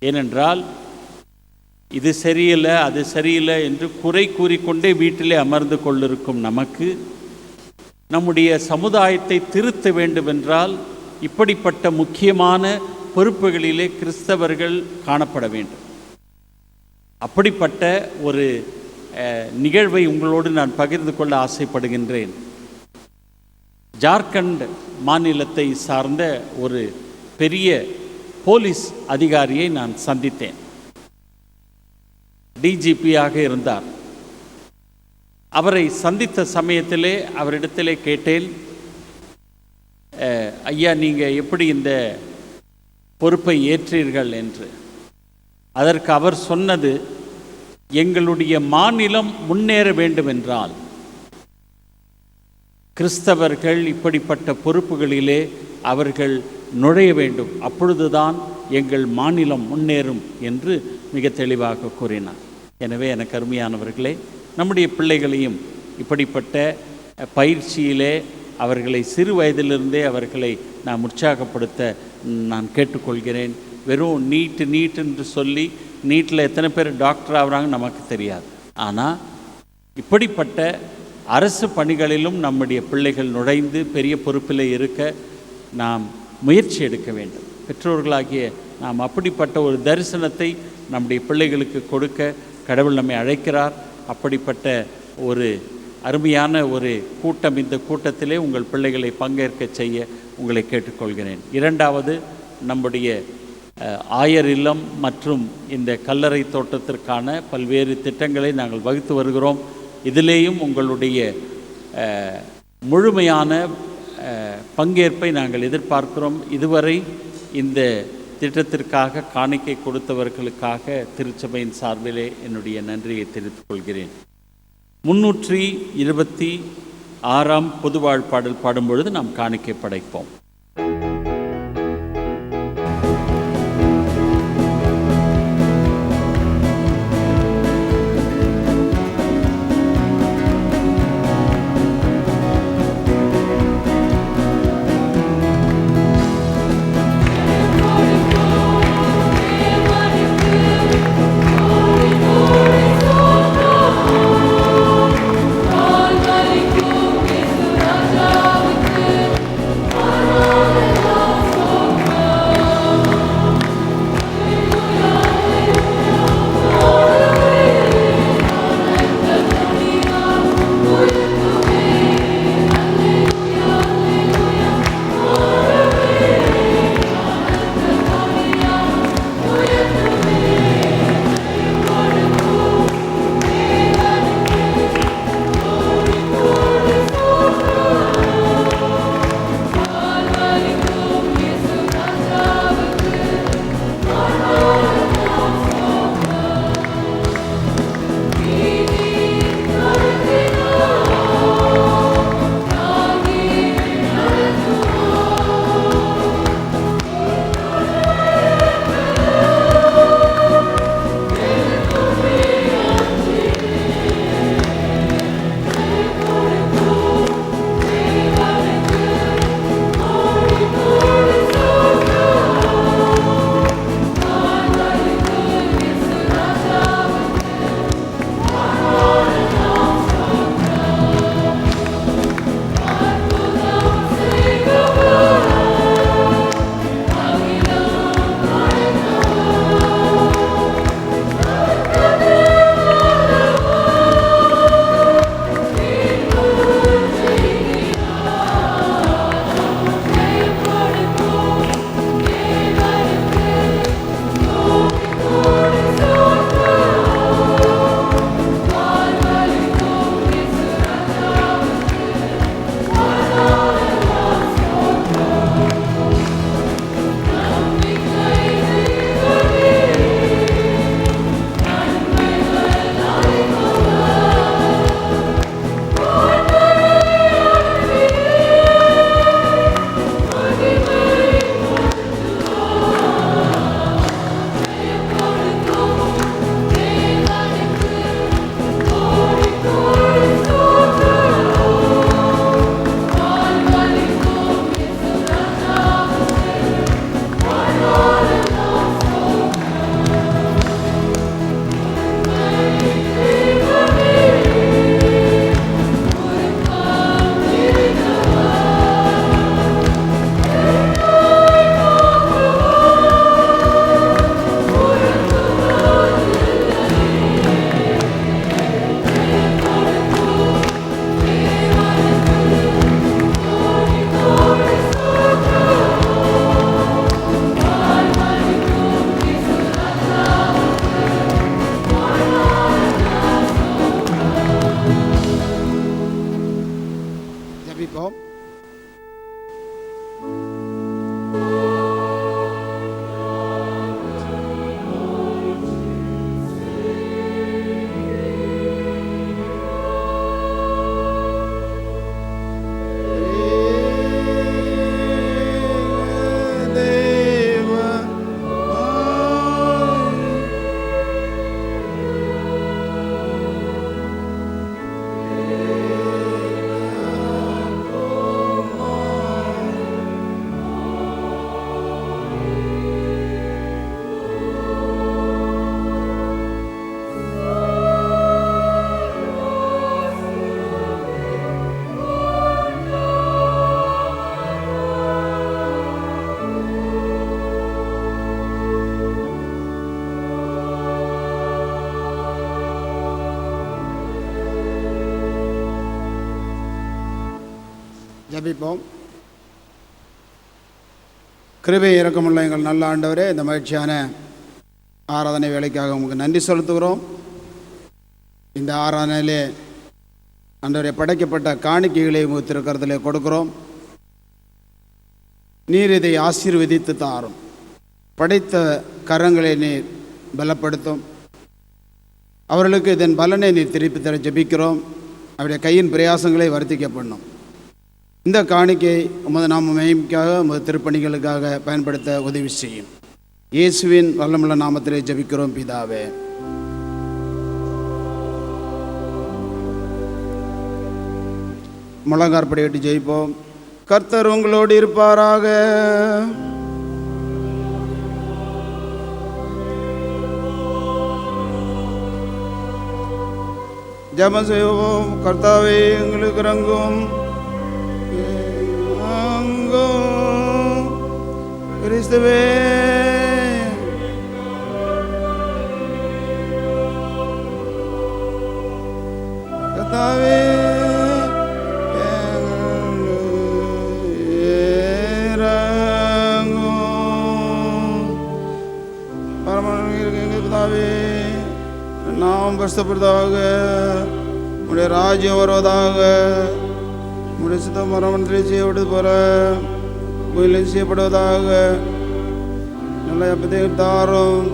ஏனென்றால் இது சரியில்லை அது சரியில்லை என்று குறை கூறிக்கொண்டே வீட்டிலே அமர்ந்து கொண்டிருக்கும் நமக்கு நம்முடைய சமுதாயத்தை திருத்த வேண்டுமென்றால் இப்படிப்பட்ட முக்கியமான பொறுப்புகளிலே கிறிஸ்தவர்கள் காணப்பட வேண்டும். அப்படிப்பட்ட ஒரு நிகழ்வை உங்களோடு நான் பகிர்ந்து கொள்ள ஆசைப்படுகின்றேன். ஜார்க்கண்ட் மாநிலத்தை சார்ந்த ஒரு பெரிய போலீஸ் அதிகாரியை நான் சந்தித்தேன். டிஜிபியாக இருந்தார். அவரை சந்தித்த சமயத்திலே அவரிடத்திலே கேட்டேன், ஐயா நீங்கள் எப்படி இந்த பொறுப்பை ஏற்றீர்கள் என்று. அதற்கு அவர் சொன்னது, எங்களுடைய மாநிலம் முன்னேற வேண்டுமென்றால் கிறிஸ்தவர்கள் இப்படிப்பட்ட பொறுப்புகளிலே அவர்கள் நுழைய வேண்டும், அப்பொழுதுதான் எங்கள் மாநிலம் முன்னேறும் என்று மிக தெளிவாக கூறினார். எனவே எனக்கு அருமையானவர்களே, நம்முடைய பிள்ளைகளையும் இப்படிப்பட்ட பயிற்சியிலே அவர்களை சிறு வயதிலிருந்தே அவர்களை நாம் உற்சாகப்படுத்த நான் கேட்டுக்கொள்கிறேன். வெறும் நீட் என்று சொல்லி நீட்டில் எத்தனை பேர் டாக்டர் ஆகிறாங்க நமக்கு தெரியாது. ஆனால் இப்படிப்பட்ட அரசு பணிகளிலும் நம்முடைய பிள்ளைகள் நுழைந்து பெரிய பொறுப்பில் இருக்க நாம் முயற்சி எடுக்க வேண்டும். பெற்றோர்களாகிய நாம் அப்படிப்பட்ட ஒரு தரிசனத்தை நம்முடைய பிள்ளைகளுக்கு கொடுக்க கடவுள் நம்மை அழைக்கிறார். அப்படிப்பட்ட ஒரு அருமையான ஒரு கூட்டம், இந்த கூட்டத்திலே உங்கள் பிள்ளைகளை பங்கேற்க செய்ய உங்களை கேட்டுக்கொள்கிறேன். இரண்டாவது, நம்முடைய ஆயர் இல்லம் மற்றும் இந்த கல்லறை தோட்டத்திற்கான பல்வேறு திட்டங்களை நாங்கள் வகுத்து வருகிறோம். இதிலேயும் உங்களுடைய முழுமையான பங்கேற்பை நாங்கள் எதிர்பார்க்கிறோம். இதுவரை இந்த திட்டத்திற்காக காணிக்கை கொடுத்தவர்களுக்காக திருச்சபையின் சார்பிலே என்னுடைய நன்றியை தெரிவித்துக் கொள்கிறேன். 326 பொதுவாழ் பாடல் பாடும்பொழுது நாம் காணிக்கை படைப்போம். Raja ஜெபிப்போம். கிருபை இரக்கமுள்ள எங்கள் நல்ல ஆண்டவரே, இந்த மகிழ்ச்சியான ஆராதனை வேலைக்காக உங்களுக்கு நன்றி செலுத்துகிறோம். இந்த ஆராதனையிலே ஆண்டவரே படைக்கப்பட்ட காணிக்கைகளை உங்கள் திருக்கரத்திலே கொடுக்கிறோம். நீர் இதை ஆசீர்வதித்து தாரும். படைத்த கரங்களை நீர் பலப்படுத்தும். அவர்களுக்கு இதன் பலனை நீர் திருப்பி தர ஜெபிக்கிறோம். அவருடைய கையின் பிரயாசங்களை வர்த்திக்க பண்ணும். இந்த காணிக்கை உமது நாம மகிமைக்காக உமது திருப்பணிகளுக்காக பயன்படுத்த உதவி செய்யும். இயேசுவின் வல்லமுள்ள நாமத்திலே ஜெபிக்கிறோம் பிதாவே. முழங்காற்படியிட்டு ஜெயிப்போம். கர்த்தர் உங்களோடு இருப்பாராக. ஜெபம் செய்வோம். கர்த்தாவே எங்களுக்கு இறங்கும். கிறிஸ்துவே கர்த்தாவே பரமபிதாவே, நாம் பரிசுத்தப்படுவதாக, உடைய ராஜ்யம் வருவதாக, உடைய சித்தம் மரமன்றி செய்யப்படுவது போல கோயிலில் செய்யப்படுவதாக. நல்ல எப்பத்தை தாரும்.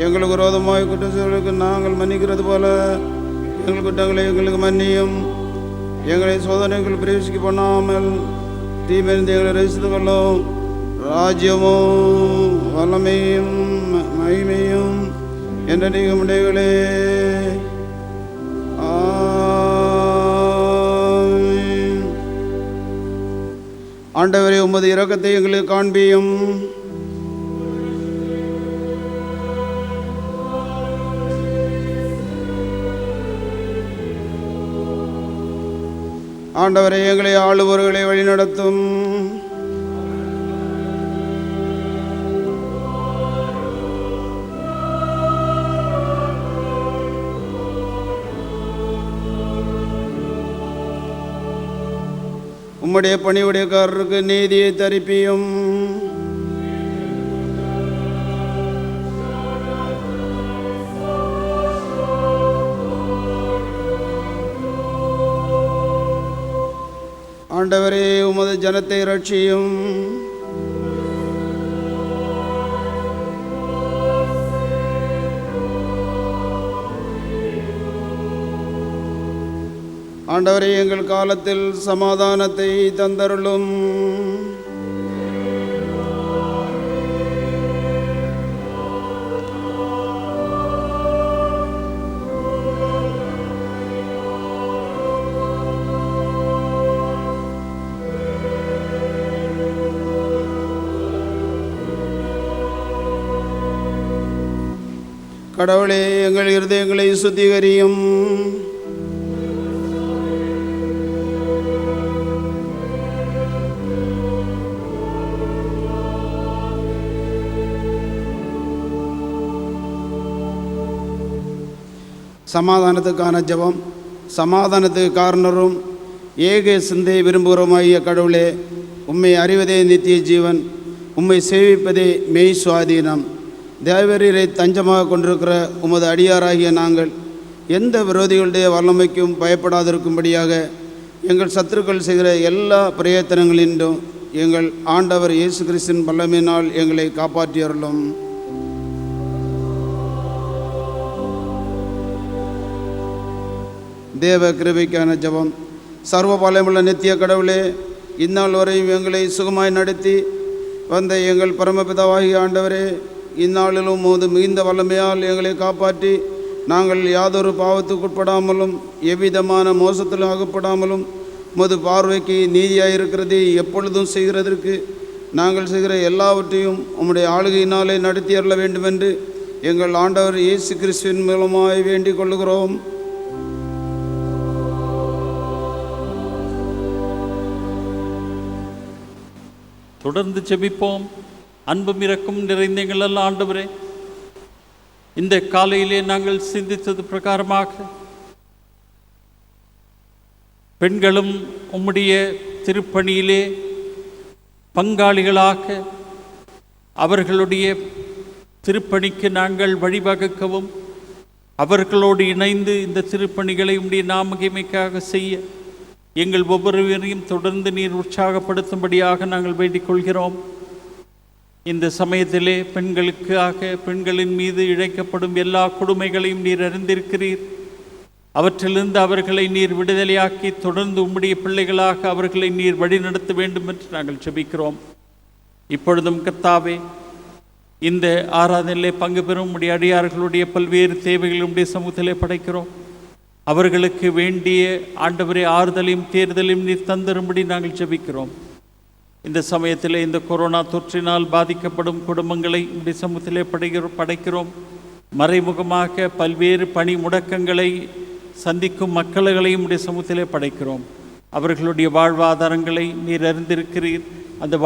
எங்களுக்கு விரோதமாக குற்றம் செய்வர்களுக்கு நாங்கள் மன்னிக்கிறது போல எங்கள் குற்றங்களை எங்களுக்கு மன்னியும். எங்களை சோதனைகள் பிரவேசிக்க பண்ணாமல் தீமையிலிருந்து எங்களை ரசித்து கொள்ளும். ராஜ்யமும் வல்லமையும் மகிமையும் என்ற நீங்கள் உடையவர்களே. ஆண்டவரே, உமது இரக்கத்தை எங்களுக்கு காண்பியும். ஆண்டவரே, எங்களை ஆளுபவர்களை வழிநடத்தும். உம்முடைய பணிவுடையக்காரருக்கு நீதியை தரிப்பியும். ஆண்டவரே, உமது ஜனத்தை ரட்சியும். ஆண்டவரே, எங்கள் காலத்தில் சமாதானத்தை தந்தருளும். கடவுளே, எங்கள் இருதயங்களை சுத்திகரியும். சமாதானத்துக்கான ஜெபம். சமாதானத்துக்கு காரணரும் ஏக சிந்தை விரும்புகிறோமாகிய கடவுளே, உம்மை அறிவதே நித்திய ஜீவன், உம்மை சேவிப்பதே மெய் சுவாதீனம். தேவரீரை தஞ்சமாக கொண்டிருக்கிற உமது அடியாராகிய நாங்கள் எந்த விரோதிகளுடைய வல்லமைக்கும் பயப்படாதிருக்கும்படியாக எங்கள் சத்துருக்கள் செய்கிற எல்லா பிரயத்தனங்களின்றும் எங்கள் ஆண்டவர் இயேசு கிறிஸ்துவின் வல்லமையினால் எங்களை காப்பாற்றியருளும். தேவ கிருபைக்கான ஜெபம். சர்வ பாலமுள்ள நித்திய கடவுளே, இந்நாள் வரையும் எங்களை சுகமாய் நடத்தி வந்த எங்கள் பரமபிதாவாகிய ஆண்டவரே, இந்நாளிலும் உமது மிகுந்த வல்லமையால் எங்களை காப்பாற்றி நாங்கள் யாதொரு பாவத்துக்குட்படாமலும் எவ்விதமான மோசத்திலும் அகப்படாமலும் உமது பார்வைக்கு நீதியாயிருக்கிறதை எப்பொழுதும் செய்கிறதற்கு நாங்கள் செய்கிற எல்லாவற்றையும் உம்முடைய ஆளுகையினாலே நடத்தி அருள வேண்டுமென்று எங்கள் ஆண்டவர் இயேசு கிறிஸ்துவின் மூலமாய் வேண்டிக் கொள்ளுகிறோம். தொடர்ந்து ஜெபிப்போம். அன்பும் இரக்கம் நிறைந்த எங்கள் நல்ல ஆண்டவரே, இந்த காலையிலே நாங்கள் சிந்தித்தது பிரகாரமாக பெண்களும் உம்முடைய திருப்பணியிலே பங்காளிகளாக அவர்களுடைய திருப்பணிக்கு நாங்கள் வழிவகுக்கவும் அவர்களோடு இணைந்து இந்த திருப்பணிகளை உடைய நாமகிமைக்காக செய்ய எங்கள் ஒவ்வொருவரையும் தொடர்ந்து நீர் உற்சாகப்படுத்தும்படியாக நாங்கள் வேண்டிக் கொள்கிறோம். இந்த சமயத்திலே பெண்களின் மீது இழைக்கப்படும் எல்லா கொடுமைகளையும் நீர் அறிந்திருக்கிறீர். அவற்றிலிருந்து அவர்களை நீர் விடுதலையாக்கி தொடர்ந்து உம்முடைய பிள்ளைகளாக அவர்களை நீர் வழிநடத்த வேண்டும் என்று நாங்கள் ஜெபிக்கிறோம். இப்பொழுதும் கர்த்தாவே, இந்த ஆராதனையிலே பங்கு பெறும் உம்முடைய அடியார்களுடைய பல்வேறு தேவைகள் உம்முடைய சமூகத்திலே படைக்கிறோம். அவர்களுக்கு வேண்டிய ஆண்டவரே ஆறுதலையும் தேர்தலையும் நீர் தந்தரும்படி நாங்கள் ஜெபிக்கிறோம். இந்த சமயத்தில் இந்த கொரோனா தொற்றினால் பாதிக்கப்படும் குடும்பங்களை உம்முடைய சமூகத்திலே படைக்கிறோம். மறைமுகமாக பல்வேறு பணி முடக்கங்களை சந்திக்கும் மக்களையும் உடைய சமூகத்திலே படைக்கிறோம். அவர்களுடைய வாழ்வாதாரங்களை நீர் அறிந்திருக்கிறீர். அந்த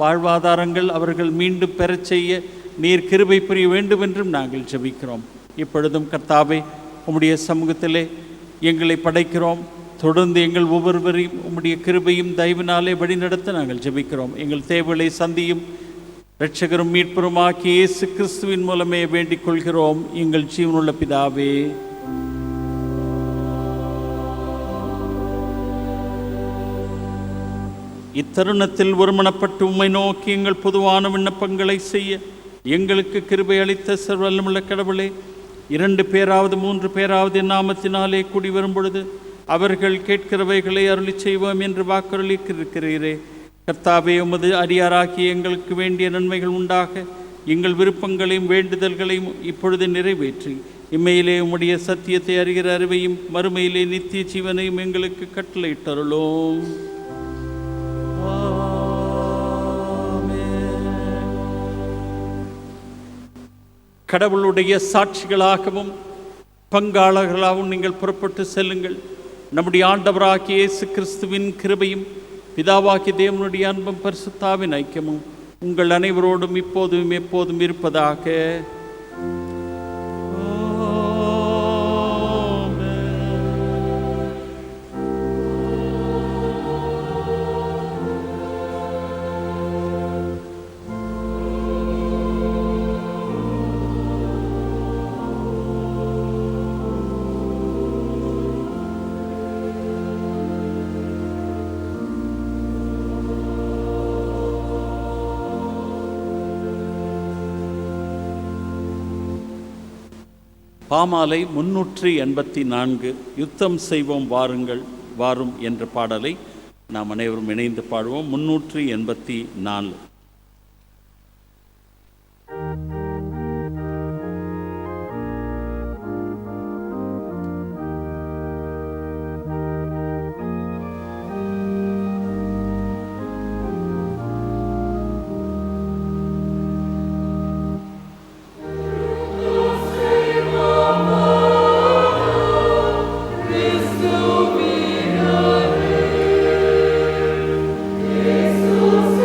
வாழ்வாதாரங்கள் அவர்கள் மீண்டும் பெறச் செய்ய நீர் கிருபை புரிய வேண்டும் என்றும் நாங்கள் ஜெபிக்கிறோம். இப்பொழுதும் கர்த்தாவே, உம்முடைய சமூகத்திலே எங்களை படைக்கிறோம். தொடர்ந்து எங்கள் ஒவ்வொருவரையும் உம்முடைய கிருபையும் தயவினாலே வழிநடத்த நாங்கள் ஜெபிக்கிறோம். எங்கள் தேவைகளை சந்தியும் இரட்சகரும் மீட்பருமாகிய இயேசு கிறிஸ்துவின் மூலமே வேண்டிக் கொள்கிறோம் எங்கள் ஜீவனுள்ள பிதாவே. இத்தருணத்தில் ஒருமனப்பட்டு உம்மை நோக்கி எங்கள் பொதுவான விண்ணப்பங்களை செய்ய எங்களுக்கு கிருபை அளித்த சர்வவல்லமையுள்ள கடவுளே, 2 பேராவது 3 பேராவது என் நாமத்தினாலே கூடி வரும் பொழுது அவர்கள் கேட்கிறவைகளை அருளி செய்வோம் என்று வாக்குறுதியிருக்கிறீரே. கர்த்தாவே, உமது அடியாராகிய எங்களுக்கு வேண்டிய நன்மைகள் உண்டாக எங்கள் விருப்பங்களையும் வேண்டுதல்களையும் இப்பொழுது நிறைவேற்றி இம்மையிலே உம்முடைய சத்தியத்தை அறிகிற அறிவையும் மறுமையிலே நித்திய ஜீவனையும் எங்களுக்கு கட்டளையிட்டருளோம். கடவுளுடைய சாட்சிகளாகவும் பங்காளர்களாகவும் நீங்கள் புறப்பட்டு செல்லுங்கள். நம்முடைய ஆண்டவராகிய இயேசு கிறிஸ்துவின் கிருபையும் பிதாவாகிய தேவனுடைய அன்பும் பரிசுத்தாவின் ஐக்கியமும் உங்கள் அனைவரோடும் இப்போதும் எப்போதும் இருப்பதாக. பாமாலை 384 யுத்தம் செய்வோம் வாருங்கள் வாரும் என்ற பாடலை நாம் அனைவரும் இணைந்து பாடுவோம். 384. Jesus,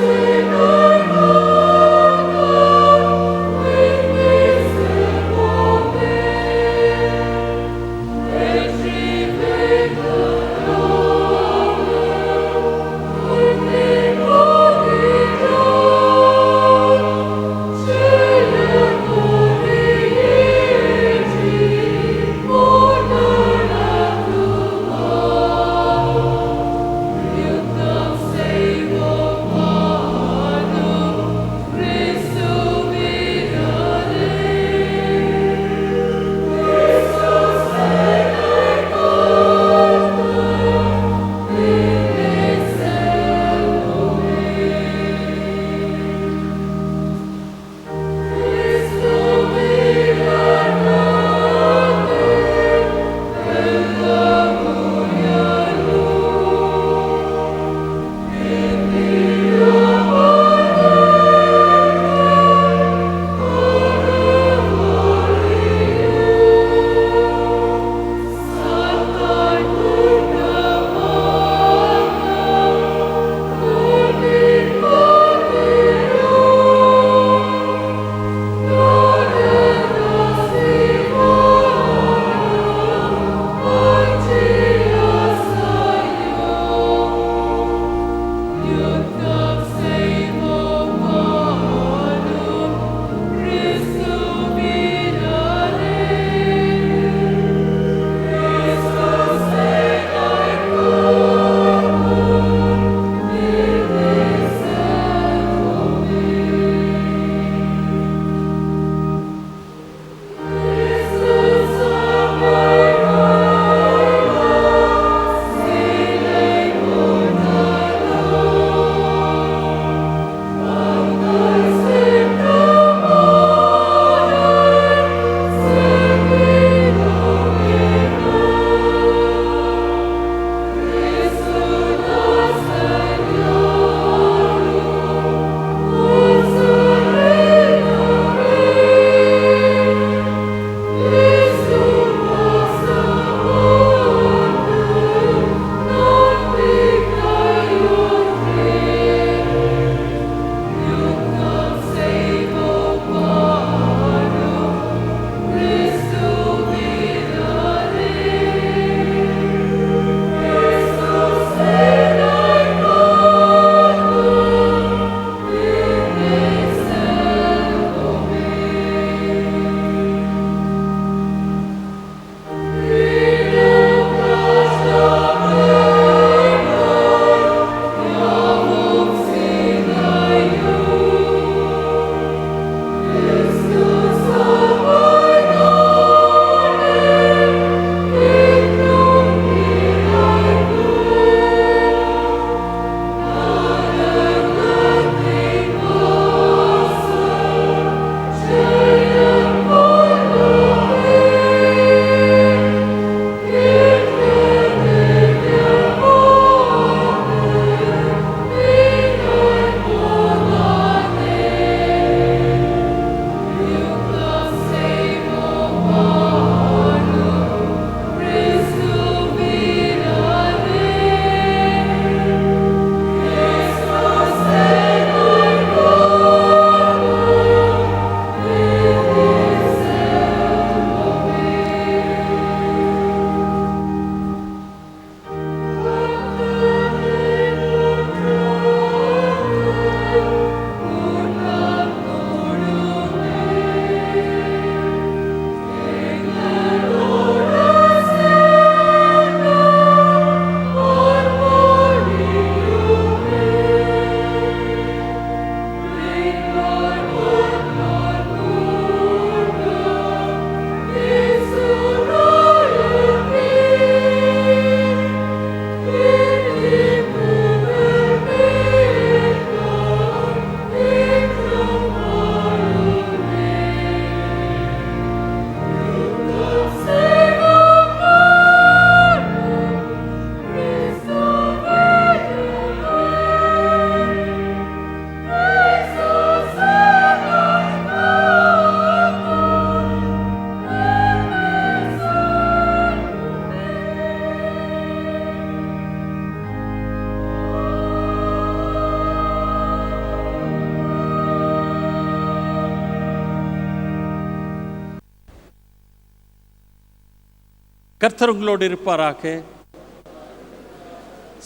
கர்த்தர் உங்களோடு இருப்பாராக.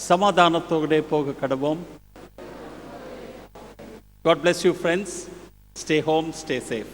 சமாதானத்தோடு போக கடவோம். God bless you, friends. Stay home, stay safe.